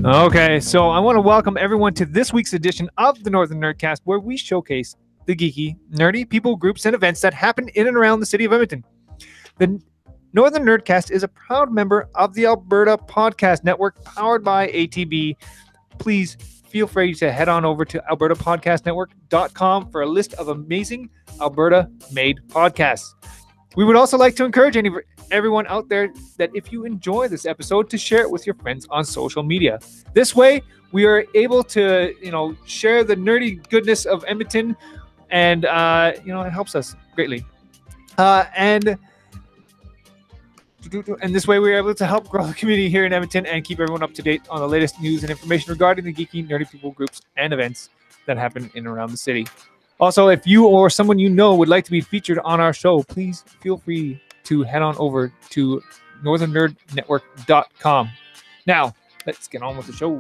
Okay, so I want to welcome everyone to this week's edition of the Northern Nerdcast, where we showcase the geeky, nerdy people, groups, and events that happen in and around the city of Edmonton. The Northern Nerdcast is a proud member of the Alberta Podcast Network, powered by ATB. Please feel free to head on over to albertapodcastnetwork.com for a list of amazing Alberta-made podcasts. We would also like to encourage everyone out there that if you enjoy this episode, to share it with your friends on social media. This way, we are able to, share the nerdy goodness of Edmonton, and it helps us greatly. And this way, we're able to help grow the community here in Edmonton and keep everyone up to date on the latest news and information regarding the geeky, nerdy people groups and events that happen in and around the city. Also, if you or someone you know would like to be featured on our show, please feel free to head on over to northernnerdnetwork.com. Now, let's get on with the show.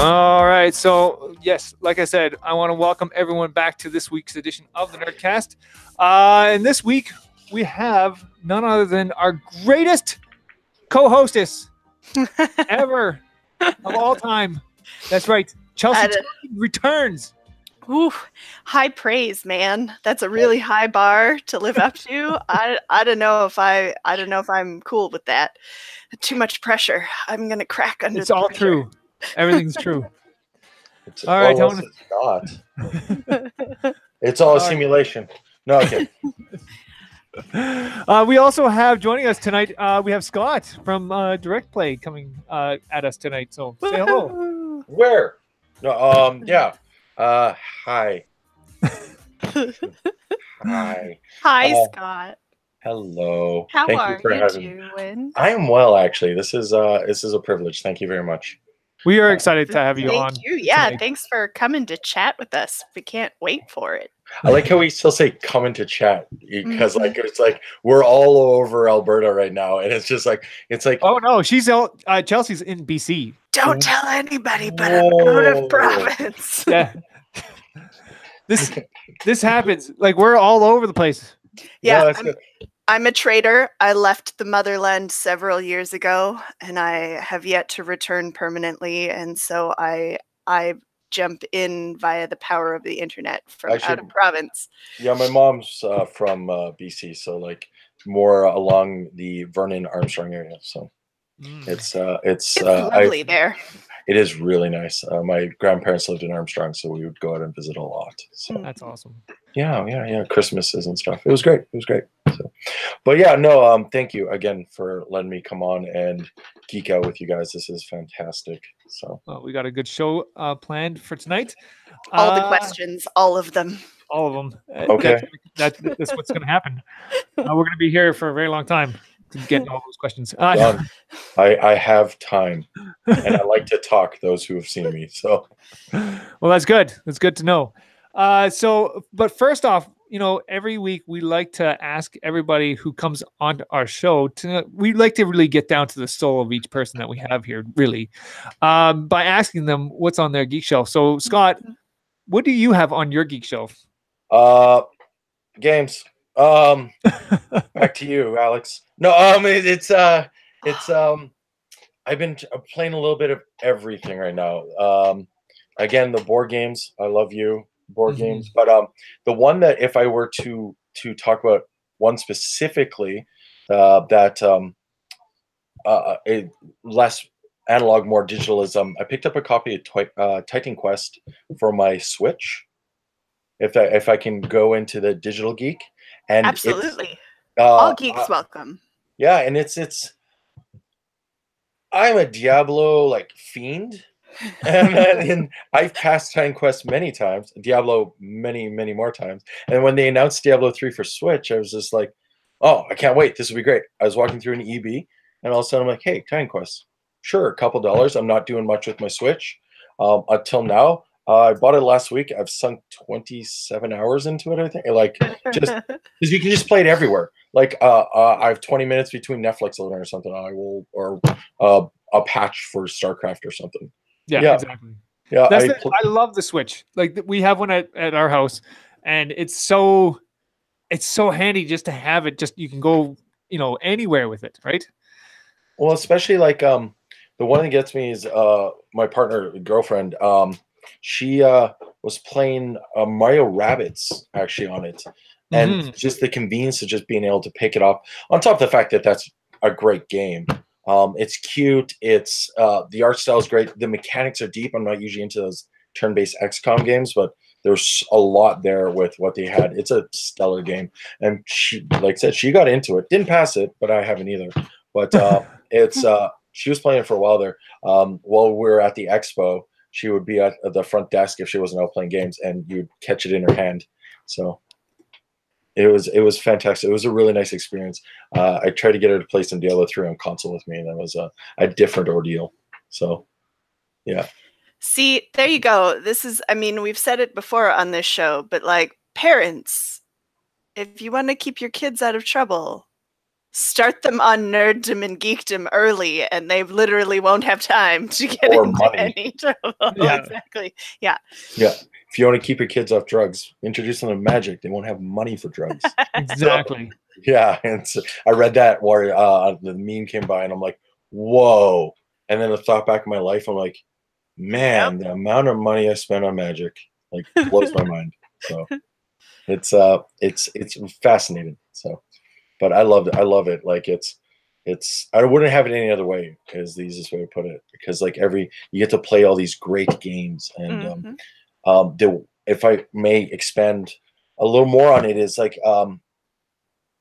All right, so yes, like I said, I want to welcome everyone back to this week's edition of the Nerdcast. And this week, we have none other than our greatest co-hostess ever of all time. That's right. Chelsea returns. Ooh, high praise, man. That's a really high bar to live up to. I don't know if I'm cool with that. Too much pressure. I'm gonna crack under. It's all true. Everything's true. All right, it's not. It's all a simulation. No, okay. We also have joining us tonight. We have Scott from DirectPlay coming at us tonight. So say hello. Where? No. Yeah. Hi. Hi. Hi, Scott. Hello. How are you doing? I am well, actually. This is a privilege. Thank you very much. We are excited to have you on. Thank you. Yeah, tonight. Thanks for coming to chat with us. We can't wait for it. I like how we still say "coming to chat" because it's like we're all over Alberta right now, and it's like oh no, Chelsea's in BC. Don't tell anybody, but I'm out of province. Yeah, this happens. Like we're all over the place. Yeah, I'm a trader. I left the motherland several years ago, and I have yet to return permanently. And so I jump in via the power of the internet from out of province. Yeah, my mom's from BC, so like more along the Vernon Armstrong area. So it's lovely there. It is really nice. My grandparents lived in Armstrong, so we would go out and visit a lot. So that's awesome. Yeah. Christmases and stuff. It was great. So, but yeah, no. Thank you again for letting me come on and geek out with you guys. This is fantastic. So we got a good show planned for tonight. All the questions, all of them. All of them. Okay. That's what's going to happen. We're going to be here for a very long time to get all those questions. I have time, and I like to talk. Those who have seen me. So, well, that's good. That's good to know. But first off, every week we like to ask everybody who comes onto our show we like to really get down to the soul of each person that we have here, really, by asking them what's on their geek shelf. So, Scott, what do you have on your geek shelf? Games. Back to you, Alex. No, it's I've been playing a little bit of everything right now. Again, the board games. I love you. Board games, but the one that if I were to talk about one specifically that less analog, more digital is I picked up a copy of Titan Quest for my Switch. If I can go into the digital geek, and absolutely, all geeks welcome. Yeah, and it's I'm a Diablo fiend. and I've passed Titan Quest many times, Diablo many more times. And when they announced Diablo 3 for Switch, I was just like, oh, I can't wait. This will be great. I was walking through an EB, and all of a sudden I'm like, hey, Titan Quest. Sure, a couple $. I'm not doing much with my Switch. Until now, I bought it last week. I've sunk 27 hours into it, I think. Just because you can just play it everywhere. I have 20 minutes between Netflix or something. Or a patch for StarCraft or something. Yeah, exactly. Yeah, I love the Switch. We have one at our house, and it's so handy just to have it. Just you can go anywhere with it, right? Well, especially like the one that gets me is my partner girlfriend. She was playing Mario Rabbids actually on it, and just the convenience of just being able to pick it up. On top of the fact that that's a great game. It's cute. It's the art style is great. The mechanics are deep. I'm not usually into those turn-based XCOM games, but there's a lot there with what they had. It's a stellar game, and she, like I said, she got into it. Didn't pass it, but I haven't either. But it's she was playing for a while there. While we were at the expo, she would be at the front desk if she wasn't out playing games, and you'd catch it in her hand. So it was fantastic. It was a really nice experience. I tried to get her to play some Diablo 3 on console with me, and that was a different ordeal. So yeah. See, there you go. This is, I mean, we've said it before on this show, but like parents, if you want to keep your kids out of trouble, start them on nerddom and geekdom early, and they literally won't have time to get into any trouble. Yeah. Exactly. Yeah. Yeah. If you want to keep your kids off drugs, introduce them to magic. They won't have money for drugs. Exactly. So, yeah. And so I read that where the meme came by, and I'm like, whoa. And then the thought back in my life, I'm like, man, the amount of money I spend on magic like blows my mind. So it's fascinating. So, but I love it. I love it. Like it's I wouldn't have it any other way, is the easiest way to put it. Because like you get to play all these great games, and if I may expand a little more on it, is like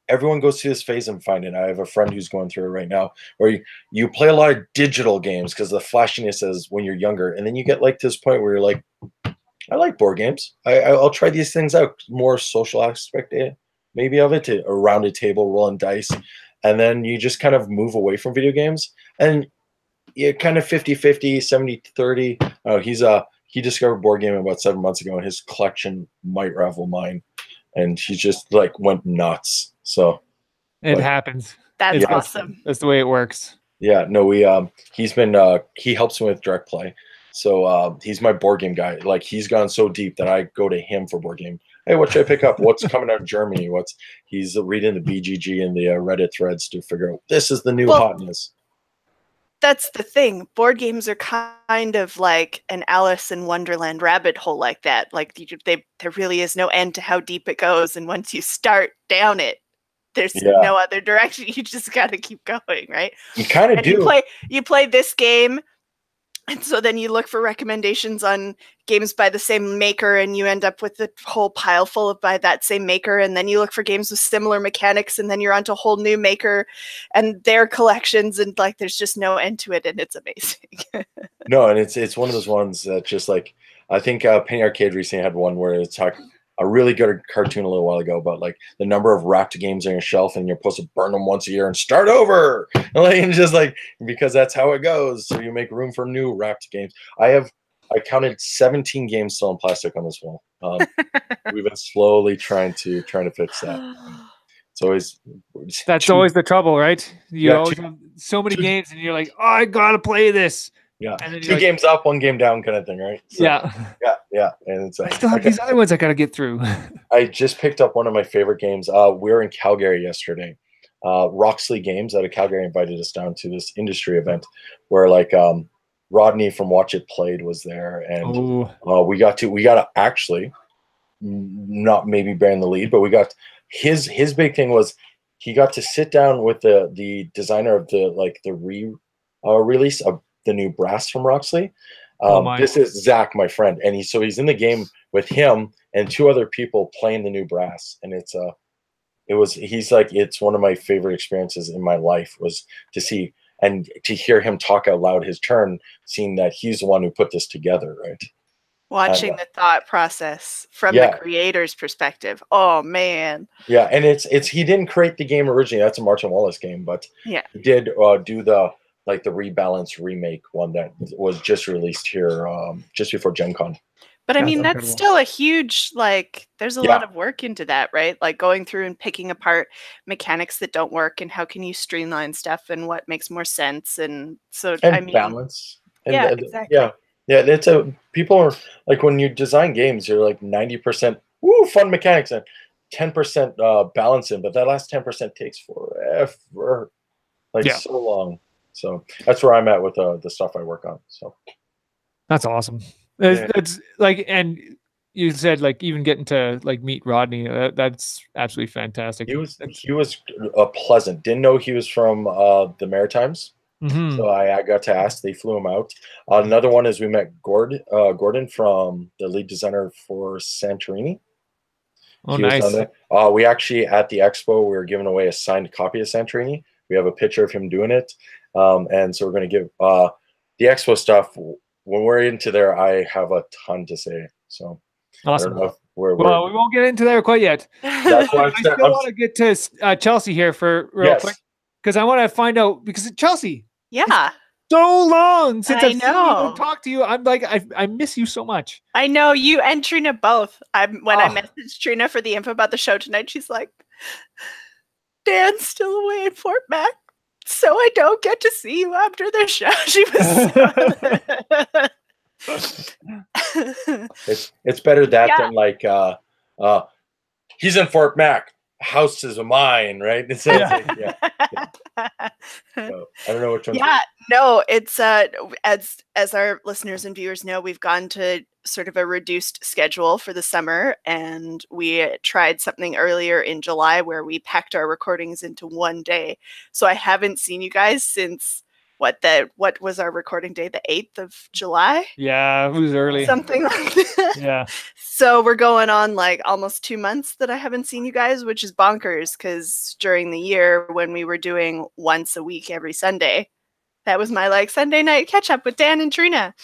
everyone goes through this phase I'm finding. I have a friend who's going through it right now, where you play a lot of digital games because the flashiness is when you're younger, and then you get like to this point where you're like, I like board games. I'll try these things out. More social aspect maybe of it, to around a table rolling dice, and then you just kind of move away from video games, and you kind of 50-50, 70-30. He discovered board game about 7 months ago, and his collection might rival mine, and he just like went nuts. So it happens. That's awesome. That's the way it works. Yeah, no, he helps me with DirectPlay. So he's my board game guy. Like he's gone so deep that I go to him for board game. Hey, what should I pick up? What's coming out of Germany? He's reading the BGG and the Reddit threads to figure out this is the new hotness. That's the thing. Board games are kind of like an Alice in Wonderland rabbit hole like that. Like there really is no end to how deep it goes, and once you start down it, there's no other direction. You just got to keep going, right? You kind of do. You play this game, and so then you look for recommendations on games by the same maker, and you end up with a whole pile full of by that same maker. And then you look for games with similar mechanics, and then you're onto a whole new maker and their collections, and like there's just no end to it, and it's amazing. No, and it's one of those ones that just like, I think Penny Arcade recently had one where it's like a really good cartoon a little while ago about like the number of wrapped games on your shelf, and you're supposed to burn them once a year and start over, and just like, because that's how it goes. So you make room for new wrapped games. I counted 17 games still in plastic on this wall. We've been slowly trying to fix that. It's always always the trouble, right? You always have so many games, and you're like, oh, I gotta play this. Yeah, and then 2 games up, 1 game down, kind of thing, right? So, yeah. And it's I still have these other ones I gotta get through. I just picked up one of my favorite games. We were in Calgary yesterday. Roxley Games out of Calgary invited us down to this industry event where like Rodney from Watch It Played was there, and we got to actually, not maybe bearing the lead, but we got his big thing was he got to sit down with the designer of the release of the new brass from Roxley. This is Zach, my friend, and he's in the game with him and 2 other people playing the new brass, and he's like, it's one of my favorite experiences in my life was to see and to hear him talk out loud his turn, seeing that he's the one who put this together, right? Watching the thought process from the creator's perspective. Oh man. Yeah, and it's he didn't create the game originally. That's a Martin Wallace game, but he did do the rebalance remake one that was just released here just before Gen Con. But I mean, that's still a huge, like, there's a lot of work into that, right? Like going through and picking apart mechanics that don't work, and how can you streamline stuff, and what makes more sense. And so, I mean, balance. Exactly. Yeah. People are like, when you design games, you're like 90% woo, fun mechanics and 10% balancing, but that last 10% takes forever, like so long. So that's where I'm at with the stuff I work on. So that's awesome. It's like, and you said like even getting to like meet Rodney. That's absolutely fantastic. He was pleasant. Didn't know he was from the Maritimes. So I got to ask. They flew him out. Another one is we met Gordon from the lead designer for Santorini. Oh, He nice. was on there. We actually at the expo we were giving away a signed copy of Santorini. We have a picture of him doing it, and so we're going to give the expo stuff. When we're into there, I have a ton to say. So awesome. I don't know if we won't get into there quite yet. That's why I still want to get to Chelsea here for real quick because I want to find out because Chelsea. Yeah. So long since I've seen you know. and talked to you. I'm like, I miss you so much. I know you and Trina both. When I messaged Trina for the info about the show tonight, she's like, Dan's still away in Fort Mac, so I don't get to see you after the show. She was it's better that than like he's in Fort Mac. House is mine, right? It's so, I don't know which one. Yeah, no, it's as our listeners and viewers know, we've gone to sort of a reduced schedule for the summer, and we tried something earlier in July where we packed our recordings into one day. So I haven't seen you guys since what was our recording day, the 8th of July? Yeah, it was early. Something like that. Yeah. So we're going on like almost 2 months that I haven't seen you guys, which is bonkers because during the year when we were doing once a week every Sunday, that was my like Sunday night catch up with Dan and Trina.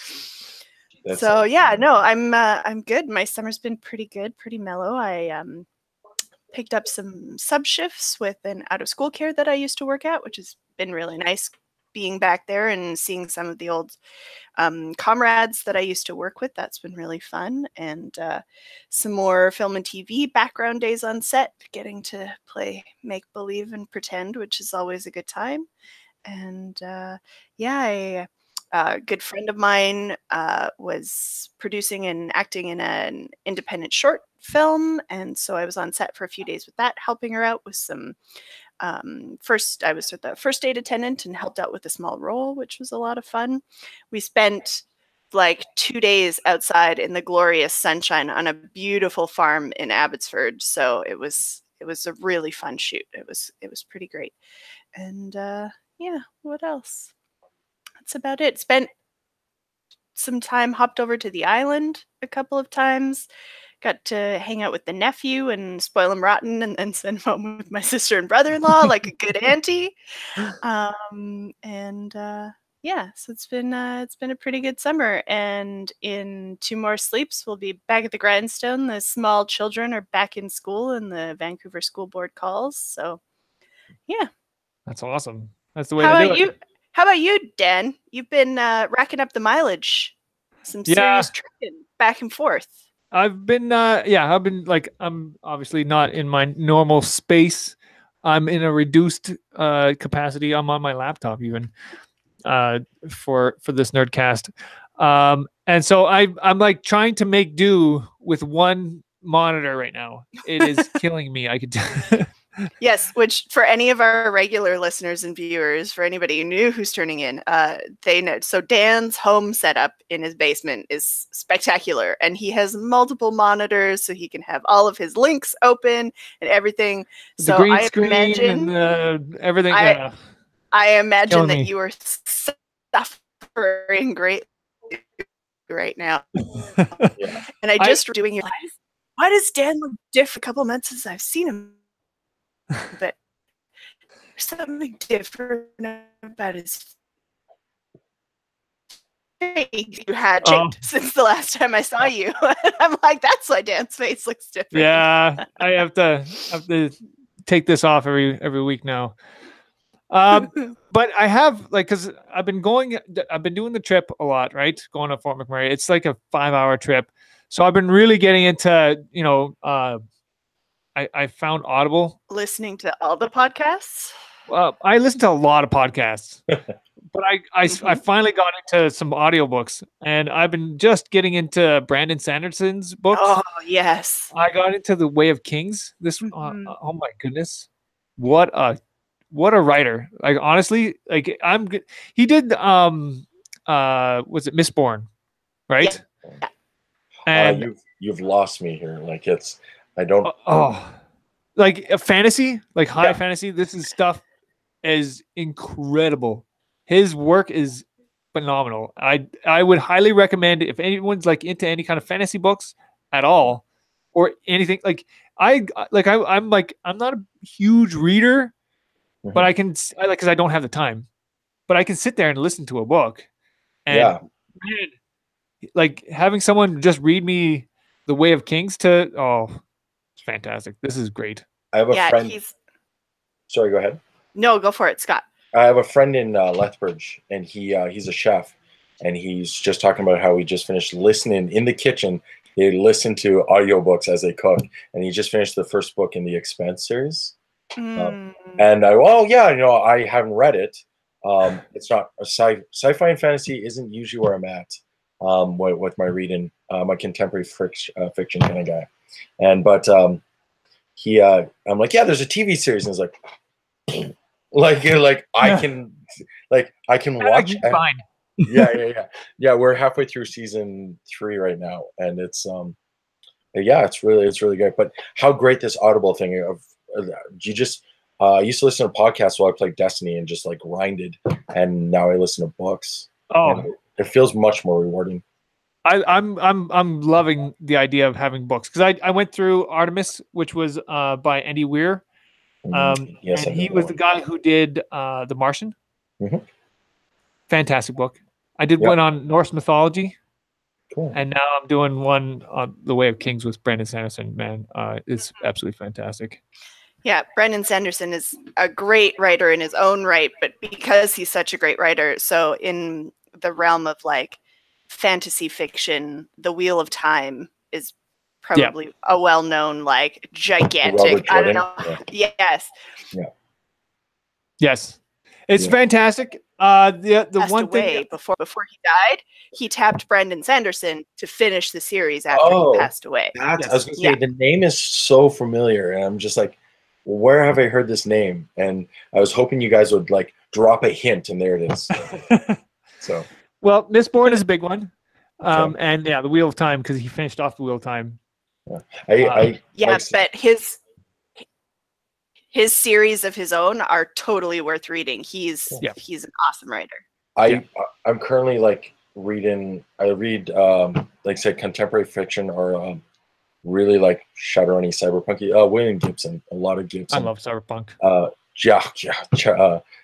So yeah, no, I'm good. My summer's been pretty good, pretty mellow. I picked up some sub shifts with an out of school care that I used to work at, which has been really nice being back there and seeing some of the old comrades that I used to work with. That's been really fun. And some more film and TV background days on set, getting to play make believe and pretend, which is always a good time. And a good friend of mine was producing and acting in an independent short film. And so I was on set for a few days with that, helping her out with some first I was the first aid attendant and helped out with a small role, which was a lot of fun. We spent like 2 days outside in the glorious sunshine on a beautiful farm in Abbotsford. So it was a really fun shoot. It was pretty great. And what else? That's about it. Spent some time, hopped over to the island a couple of times. Got to hang out with the nephew and spoil him rotten and then send him home with my sister and brother-in-law like a good auntie. So it's been a pretty good summer. And in 2 more sleeps, we'll be back at the grindstone. The small children are back in school and the Vancouver School Board calls. So yeah. That's awesome. That's the way to do it. How about you, Dan? You've been racking up the mileage. Some serious trucking back and forth. I've been like, I'm obviously not in my normal space. I'm in a reduced capacity. I'm on my laptop even for this Nerdcast. And so I'm like trying to make do with one monitor right now. It is killing me. I could Yes, which for any of our regular listeners and viewers, for anybody new who's turning in, they know. So Dan's home setup in his basement is spectacular, and he has multiple monitors, so he can have all of his links open and everything. The green screen and everything. I imagine that you are suffering greatly right now. Yeah. And I just doing your. Why does Dan look different? A couple months since I've seen him. But there's something different about his face you had changed since the last time I saw you. I'm like, that's why Dan's face looks different. Yeah, I have to take this off every week now. But I have because I've been doing the trip a lot, right? Going to Fort McMurray. It's like a 5-hour trip. So I've been really getting into, I found Audible. Listening to all the podcasts? I listen to a lot of podcasts, but I finally got into some audiobooks, and I've been just getting into Brandon Sanderson's books. Oh, yes. I got into The Way of Kings. This oh my goodness. What a writer. Like honestly, like he did was it Mistborn, right? Yeah. And you've lost me here. Like I don't like a fantasy, like high fantasy. This is stuff is incredible. His work is phenomenal. I would highly recommend it if anyone's like into any kind of fantasy books at all or anything. Like I'm not a huge reader, but I because I don't have the time. But I can sit there and listen to a book, and man, like having someone just read me The Way of Kings it's fantastic. This is great. I have a friend. Sorry, go ahead. No, go for it, Scott. I have a friend in Lethbridge, and he's a chef, and he's just talking about how he just finished listening in the kitchen. He listened to audiobooks as they cook, and he just finished the first book in the Expanse series. And I haven't read it. It's not a sci-fi and fantasy isn't usually where I'm at with my reading. I'm a contemporary fiction kind of guy, I'm like, yeah, there's a TV series, and it's like I can watch. Fine. Yeah. We're halfway through season 3 right now, and it's it's really great. But how great this Audible thing of you just. I used to listen to podcasts while I played Destiny and just like grinded, and now I listen to books. It feels much more rewarding. I'm loving the idea of having books because I went through Artemis, which was by Andy Weir. Yes, and he was the guy who did The Martian. Fantastic book. I did one on Norse mythology. Cool. And now I'm doing one on The Way of Kings with Brandon Sanderson. Man, it's absolutely fantastic. Yeah, Brandon Sanderson is a great writer in his own right, but because he's such a great writer, so in the realm of like fantasy fiction, The Wheel of Time is probably a well-known, like gigantic. I don't know. Yeah. Yes. Yeah. Yes, it's fantastic. The one thing before he died, he tapped Brandon Sanderson to finish the series after he passed away. I was going to say the name is so familiar, and I'm just like, where have I heard this name? And I was hoping you guys would like drop a hint, and there it is. So, well, Mistborn is a big one, and The Wheel of Time because he finished off The Wheel of Time. But his series of his own are totally worth reading. He's an awesome writer. I'm currently like reading. I read like say contemporary fiction or. Really like Shadowrunny cyberpunky. William Gibson, a lot of Gibson. I love cyberpunk.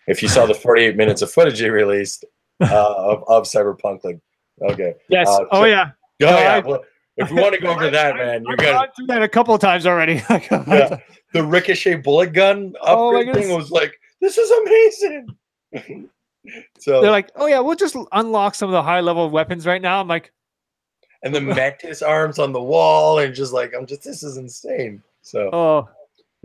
If you saw the 48 minutes of footage he released of cyberpunk, like, okay. Yes. Well, if you want to go over that, man, you're gonna. I've gone through that a couple of times already. The ricochet bullet gun upgrade thing was like, this is amazing. So they're like, we'll just unlock some of the high level weapons right now. I'm like. And the mantis arms on the wall, and just like this is insane. So,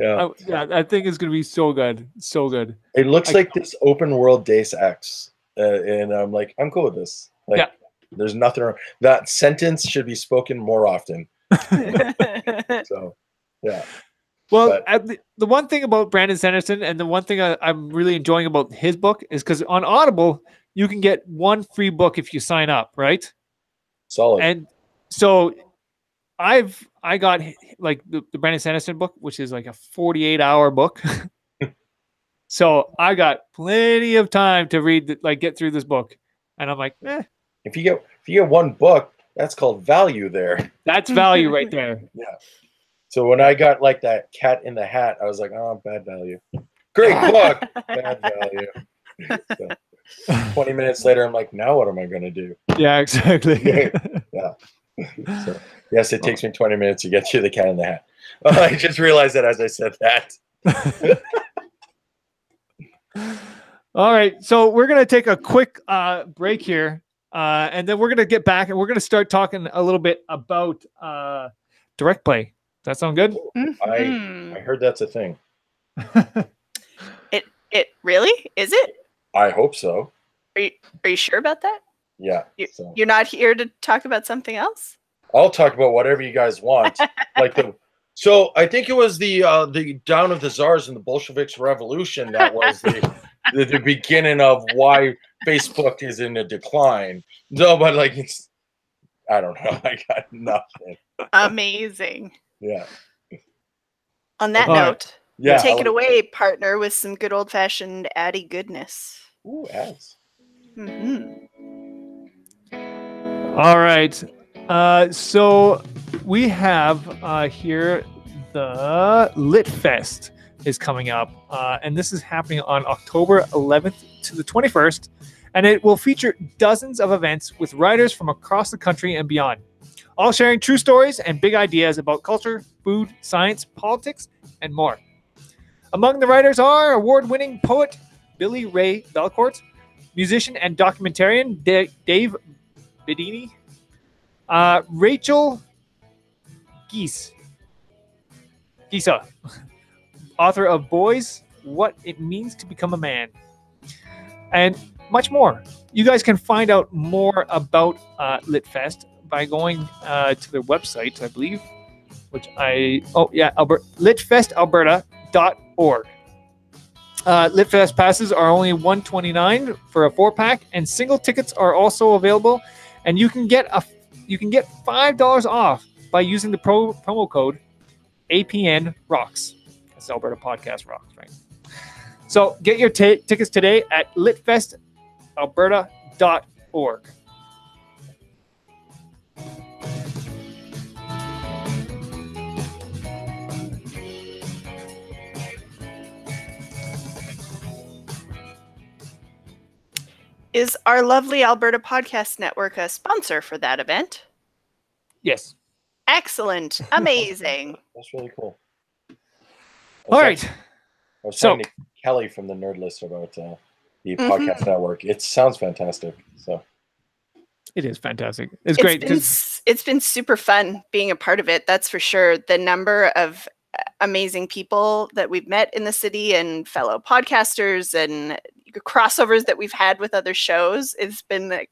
I think it's gonna be so good, so good. It looks like this open world Deus Ex, and I'm like, I'm cool with this. Like, there's nothing wrong. That sentence should be spoken more often. So, yeah. Well, the one thing about Brandon Sanderson, and the one thing I'm really enjoying about his book is because on Audible you can get one free book if you sign up, right? Solid. And so I got like the Brandon Sanderson book, which is like a 48-hour book. So I got plenty of time to read, get through this book. And I'm like, If you get one book, that's called value there. That's value right there. Yeah. So when I got like that Cat in the Hat, I was like, oh, bad value. Great book, bad value. So, 20 minutes later, I'm like, now what am I going to do? Yeah, exactly. Yeah. So, yes, it takes me 20 minutes to get through the Cat in the Hat. Oh, I just realized that as I said that. All right. So we're going to take a quick break here. And then we're going to get back and we're going to start talking a little bit about DirectPlay. Does that sound good? I heard that's a thing. It really? Is it? I hope so. Are you sure about that? Yeah. You're not here to talk about something else? I'll talk about whatever you guys want. So I think it was the down of the Tsars and the Bolsheviks revolution that was the beginning of why Facebook is in a decline. No, but like I don't know. I got nothing. Amazing. Yeah. On that All right. note, Yeah. take it away, partner, with some good old-fashioned Addy goodness. Ooh, ads. All right. So we have here the Lit Fest is coming up, and this is happening on October 11th to the 21st, and it will feature dozens of events with writers from across the country and beyond, all sharing true stories and big ideas about culture, food, science, politics, and more. Among the writers are award-winning poet Billy Ray Belcourt, musician and documentarian Dave Bedini, Rachel Gisa, author of Boys, What It Means to Become a Man, and much more. You guys can find out more about LitFest by going to their website, I believe, litfestalberta.org. LitFest passes are only $129 for a 4-pack, and single tickets are also available, and you can get $5 off by using the promo code APN Rocks. That's Alberta Podcast Rocks, right? So get your tickets today at litfestalberta.org. Is our lovely Alberta Podcast Network a sponsor for that event? Yes. Excellent. Amazing. That's really cool. All right. I was talking to Kelly from the Nerd List about the podcast network. It sounds fantastic. So it is fantastic. It's great. It's been super fun being a part of it. That's for sure. The number of amazing people that we've met in the city and fellow podcasters and crossovers that we've had with other shows, it's been like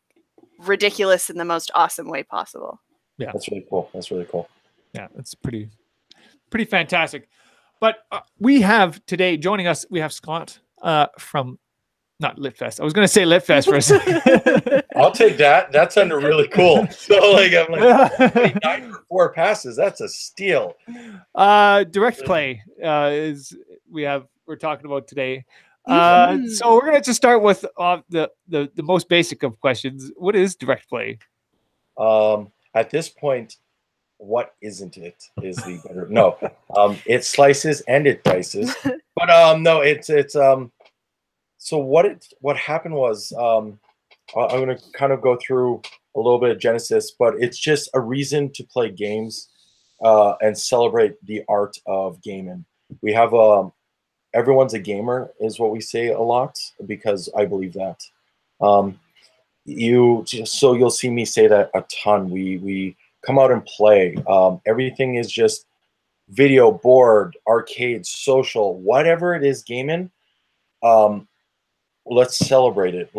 ridiculous in the most awesome way possible. Yeah, that's really cool. Yeah, it's pretty fantastic. But we have today joining us, we have Scott from not Litfest. I was going to say Litfest for a second. I'll take that. That sounded really cool. So I'm like 9 for 4 passes. That's a steal. DirectPlay is we're talking about today. So we're going to just start with the most basic of questions. What is DirectPlay? At this point, what isn't it is the better. No, it slices and it dices. But no, it's so what happened was I'm going to kind of go through a little bit of Genesis, but it's just a reason to play games and celebrate the art of gaming. We have everyone's a gamer is what we say a lot, because I believe that. You'll see me say that a ton. We come out and play. Everything is just video, board, arcade, social, whatever it is gaming. Let's celebrate it.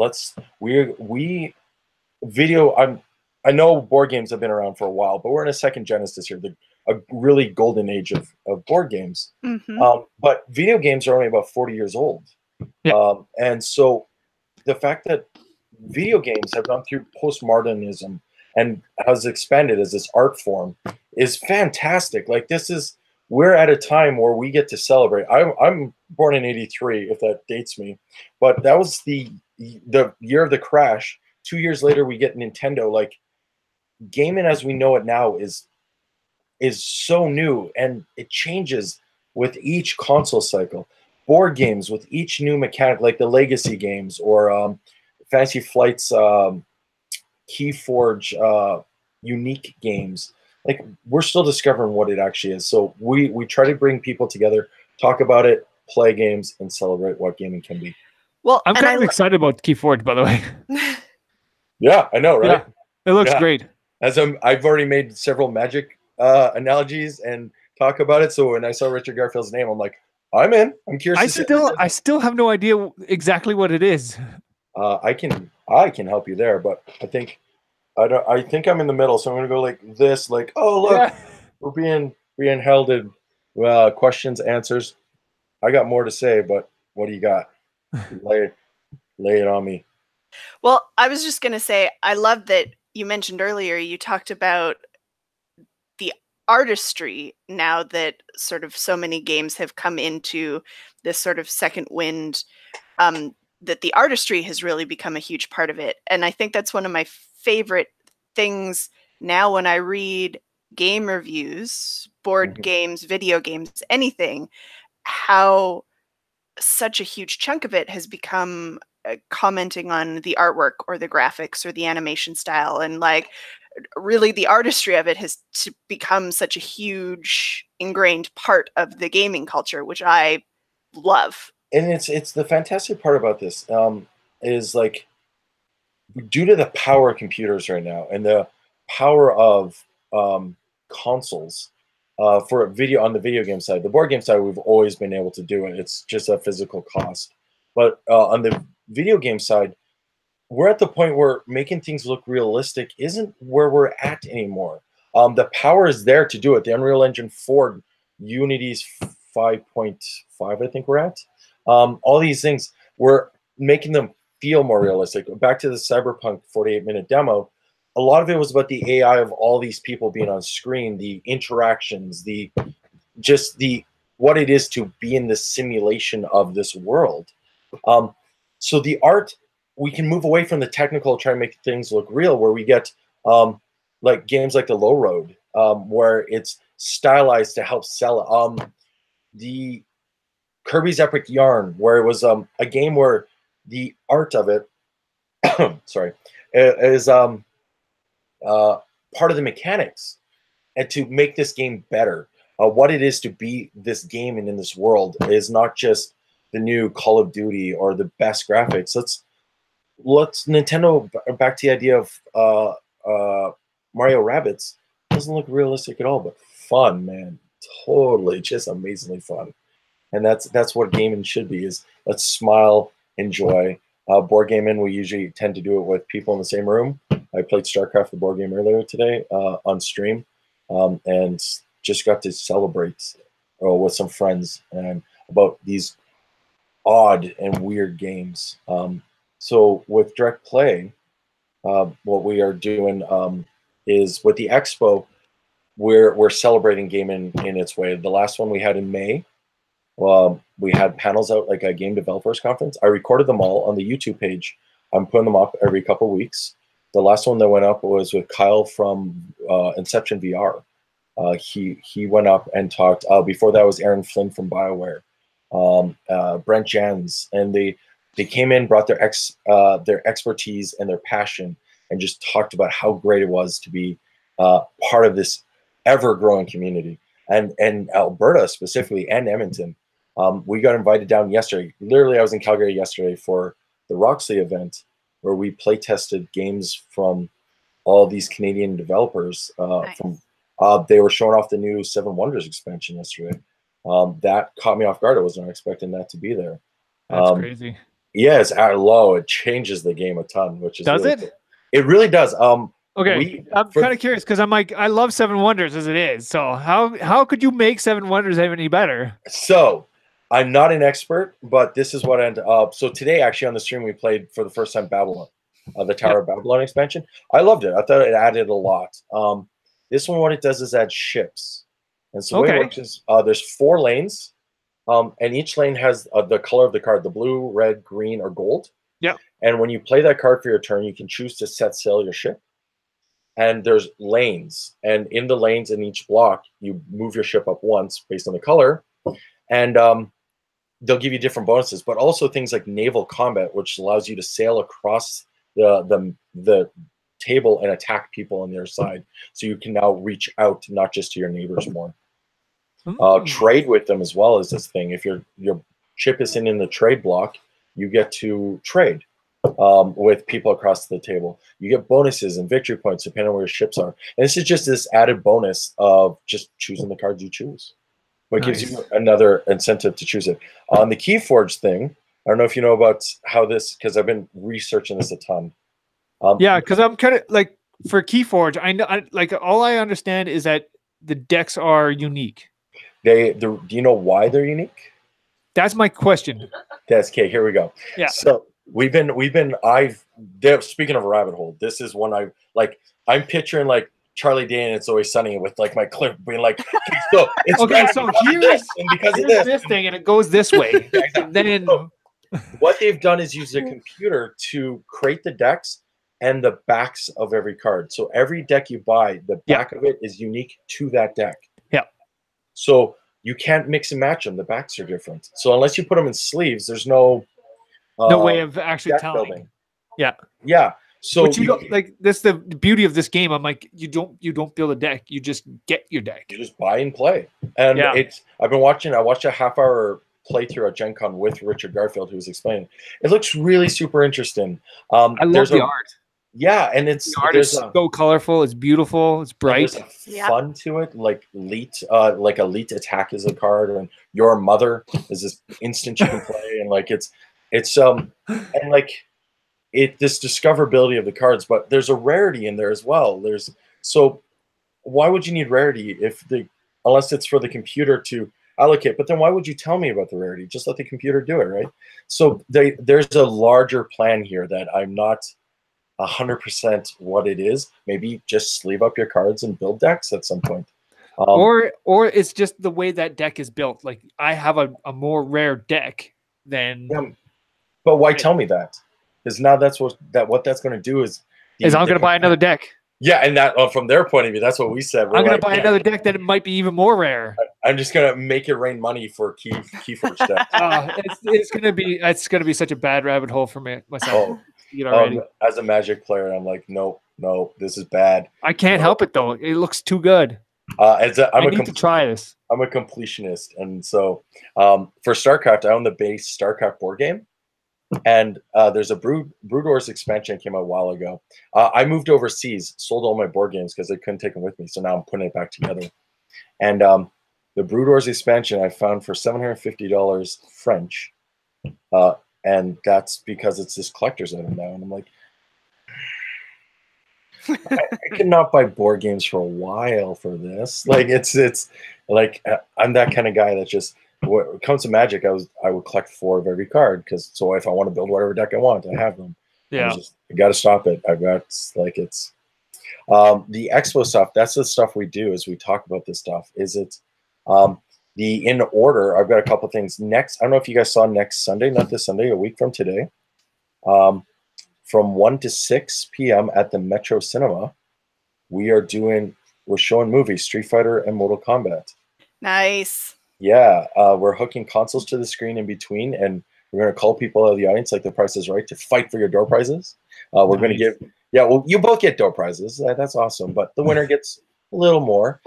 I know board games have been around for a while, but we're in a second Genesis here, a really golden age of board games. But video games are only about 40 years old. Yeah. And so the fact that video games have gone through postmodernism and has expanded as this art form is fantastic. Like we're at a time where we get to celebrate. I'm born in '83, if that dates me, but that was the year of the crash. 2 years later, we get Nintendo. Like gaming as we know it now is so new, and it changes with each console cycle. Board games with each new mechanic, like the Legacy games or Fantasy Flight's Keyforge unique games. Like we're still discovering what it actually is. So we try to bring people together, talk about it, play games, and celebrate what gaming can be. Well, I'm kind of excited about Keyforge, by the way. Yeah, I know, right? Yeah, it looks great. I've already made several Magic analogies and talk about it. So when I saw Richard Garfield's name, I'm like, I'm in. I'm curious. I still have no idea exactly what it is. I can help you there, but I think I'm in the middle, so I'm gonna go like this. Like, oh look, Yeah. we're being held in questions, answers. I got more to say, but what do you got? Lay it on me. Well, I was just going to say, I love that you mentioned earlier, you talked about the artistry now that sort of so many games have come into this sort of second wind, that the artistry has really become a huge part of it. And I think that's one of my favorite things now when I read game reviews, board games, video games, anything, how such a huge chunk of it has become commenting on the artwork or the graphics or the animation style, and like really the artistry of it has become such a huge ingrained part of the gaming culture, which I love. And it's the fantastic part about this is like, due to the power of computers right now and the power of consoles, for video on the video game side, the board game side, we've always been able to do it. It's just a physical cost. But on the video game side, we're at the point where making things look realistic isn't where we're at anymore. The power is there to do it. The Unreal Engine 4, Unity's 5.5, I think we're at. All these things, we're making them feel more realistic. Back to the Cyberpunk 48-minute demo, a lot of it was about the AI of all these people being on screen, the interactions, what it is to be in the simulation of this world. So the art, we can move away from the technical, try to make things look real, where we get like games like the Low Road, where it's stylized to help sell it. The Kirby's Epic Yarn, where it was a game where the art of it, sorry, is part of the mechanics, and to make this game better. What it is to be this game and in this world is not just the new Call of Duty or the best graphics. Let's Nintendo, back to the idea of Mario Rabbids, doesn't look realistic at all, but fun, man. Totally, just amazingly fun. And that's what gaming should be, is let's smile, enjoy. Board gaming, we usually tend to do it with people in the same room. I played StarCraft, the board game, earlier today on stream, and just got to celebrate with some friends and about these odd and weird games. So with DirectPlay, what we are doing is with the expo, we're celebrating gaming in its way. The last one we had in May, we had panels out, like a game developers conference. I recorded them all on the YouTube page. I'm putting them up every couple of weeks. The last one that went up was with Kyle from Inception VR. He went up and talked. Before that was Aaron Flynn from BioWare, Brent Jans, and they came in, brought their expertise and their passion, and just talked about how great it was to be part of this ever-growing community. And Alberta specifically, and Edmonton. We got invited down yesterday. Literally, I was in Calgary yesterday for the Roxley event, where we play tested games from all these Canadian developers. Nice. They were showing off the new Seven Wonders expansion yesterday. That caught me off guard. I was not expecting that to be there. That's crazy. Yeah, it's at low. It changes the game a ton, which is does really it? cool. It really does. Okay, I'm kind of curious because I'm like, I love Seven Wonders as it is. So how could you make Seven Wonders any better? So I'm not an expert, but this is what I ended up. So today, actually, on the stream, we played for the first time Babylon, the Tower of Babylon expansion. I loved it. I thought it added a lot. This one, what it does is add ships. And so the way it works is there's 4 lanes, and each lane has the color of the card, the blue, red, green, or gold. Yeah. And when you play that card for your turn, you can choose to set sail your ship. And there's lanes, and in the lanes in each block, you move your ship up once based on the color, and they'll give you different bonuses, but also things like naval combat, which allows you to sail across the table and attack people on their side. So you can now reach out not just to your neighbors more. Trade with them as well is this thing. If your ship is in the trade block, you get to trade with people across the table. You get bonuses and victory points depending on where your ships are. And this is just this added bonus of just choosing the cards you choose, but it gives you another incentive to choose it. On the Keyforge thing, I don't know if you know about how this, because I've been researching this a ton. Yeah, because I'm kind of like for Keyforge, I know like all I understand is that the decks are unique. Do you know why they're unique? That's my question. That's okay. Here we go. Yeah. So speaking of a rabbit hole, this is one I'm picturing like Charlie Day and It's Always Sunny with like my clip being like, okay, so it's okay, so here's because of this thing and it goes this way. Yeah, exactly. And then what they've done is use a computer to create the decks and the backs of every card. So every deck you buy, the back of it is unique to that deck. Yeah. So you can't mix and match them. The backs are different. So unless you put them in sleeves, there's no way of actually telling. Building. Yeah. Yeah. So but you don't like that's the beauty of this game. I'm like, you don't build a deck, you just get your deck. You just buy and play. And I watched a half-hour playthrough at Gen Con with Richard Garfield, who was explaining. It looks really super interesting. I love the art. Yeah, and the art is so colorful. It's beautiful. It's bright. There's fun to it. Like elite attack is a card, and Your Mother is this instant you can play, and like it's and like this discoverability of the cards. But there's a rarity in there as well. So why would you need rarity unless it's for the computer to allocate? But then why would you tell me about the rarity? Just let the computer do it, right? So there's a larger plan here that I'm not 100% what it is. Maybe just sleeve up your cards and build decks at some point. Or it's just the way that deck is built. Like I have a more rare deck than. Yeah, but why tell me that? Because now what that's going to do is I'm going to buy another deck. Yeah, and that from their point of view, that's what we said. I'm going to buy another deck that might be even more rare. I'm just going to make it rain money for Keyforge decks. It's going to be such a bad rabbit hole for myself. As a Magic player, I'm like, no, this is bad. I can't help it though. It looks too good. I need to try this. I'm a completionist, and so for StarCraft, I own the base StarCraft board game, and there's a Brood Wars expansion that came out a while ago. I moved overseas, sold all my board games because I couldn't take them with me, so now I'm putting it back together. And the Brood Wars expansion I found for $750 French. And that's because it's this collector's item now. And I'm like, I could not buy board games for a while for this. Like it's like I'm that kind of guy that just when it comes to Magic, I would collect 4 of every card so if I want to build whatever deck I want, I have them. Yeah, I got to stop it. the expo stuff. That's the stuff we do is we talk about this stuff. In order, I've got a couple things. Next, I don't know if you guys saw next Sunday, not this Sunday, a week from today, from 1 to 6 p.m. at the Metro Cinema, we're showing movies, Street Fighter and Mortal Kombat. Nice. Yeah, we're hooking consoles to the screen in between, and we're going to call people out of the audience, like The Price is Right, to fight for your door prizes. We're going to give, you both get door prizes. That's awesome, but the winner gets a little more.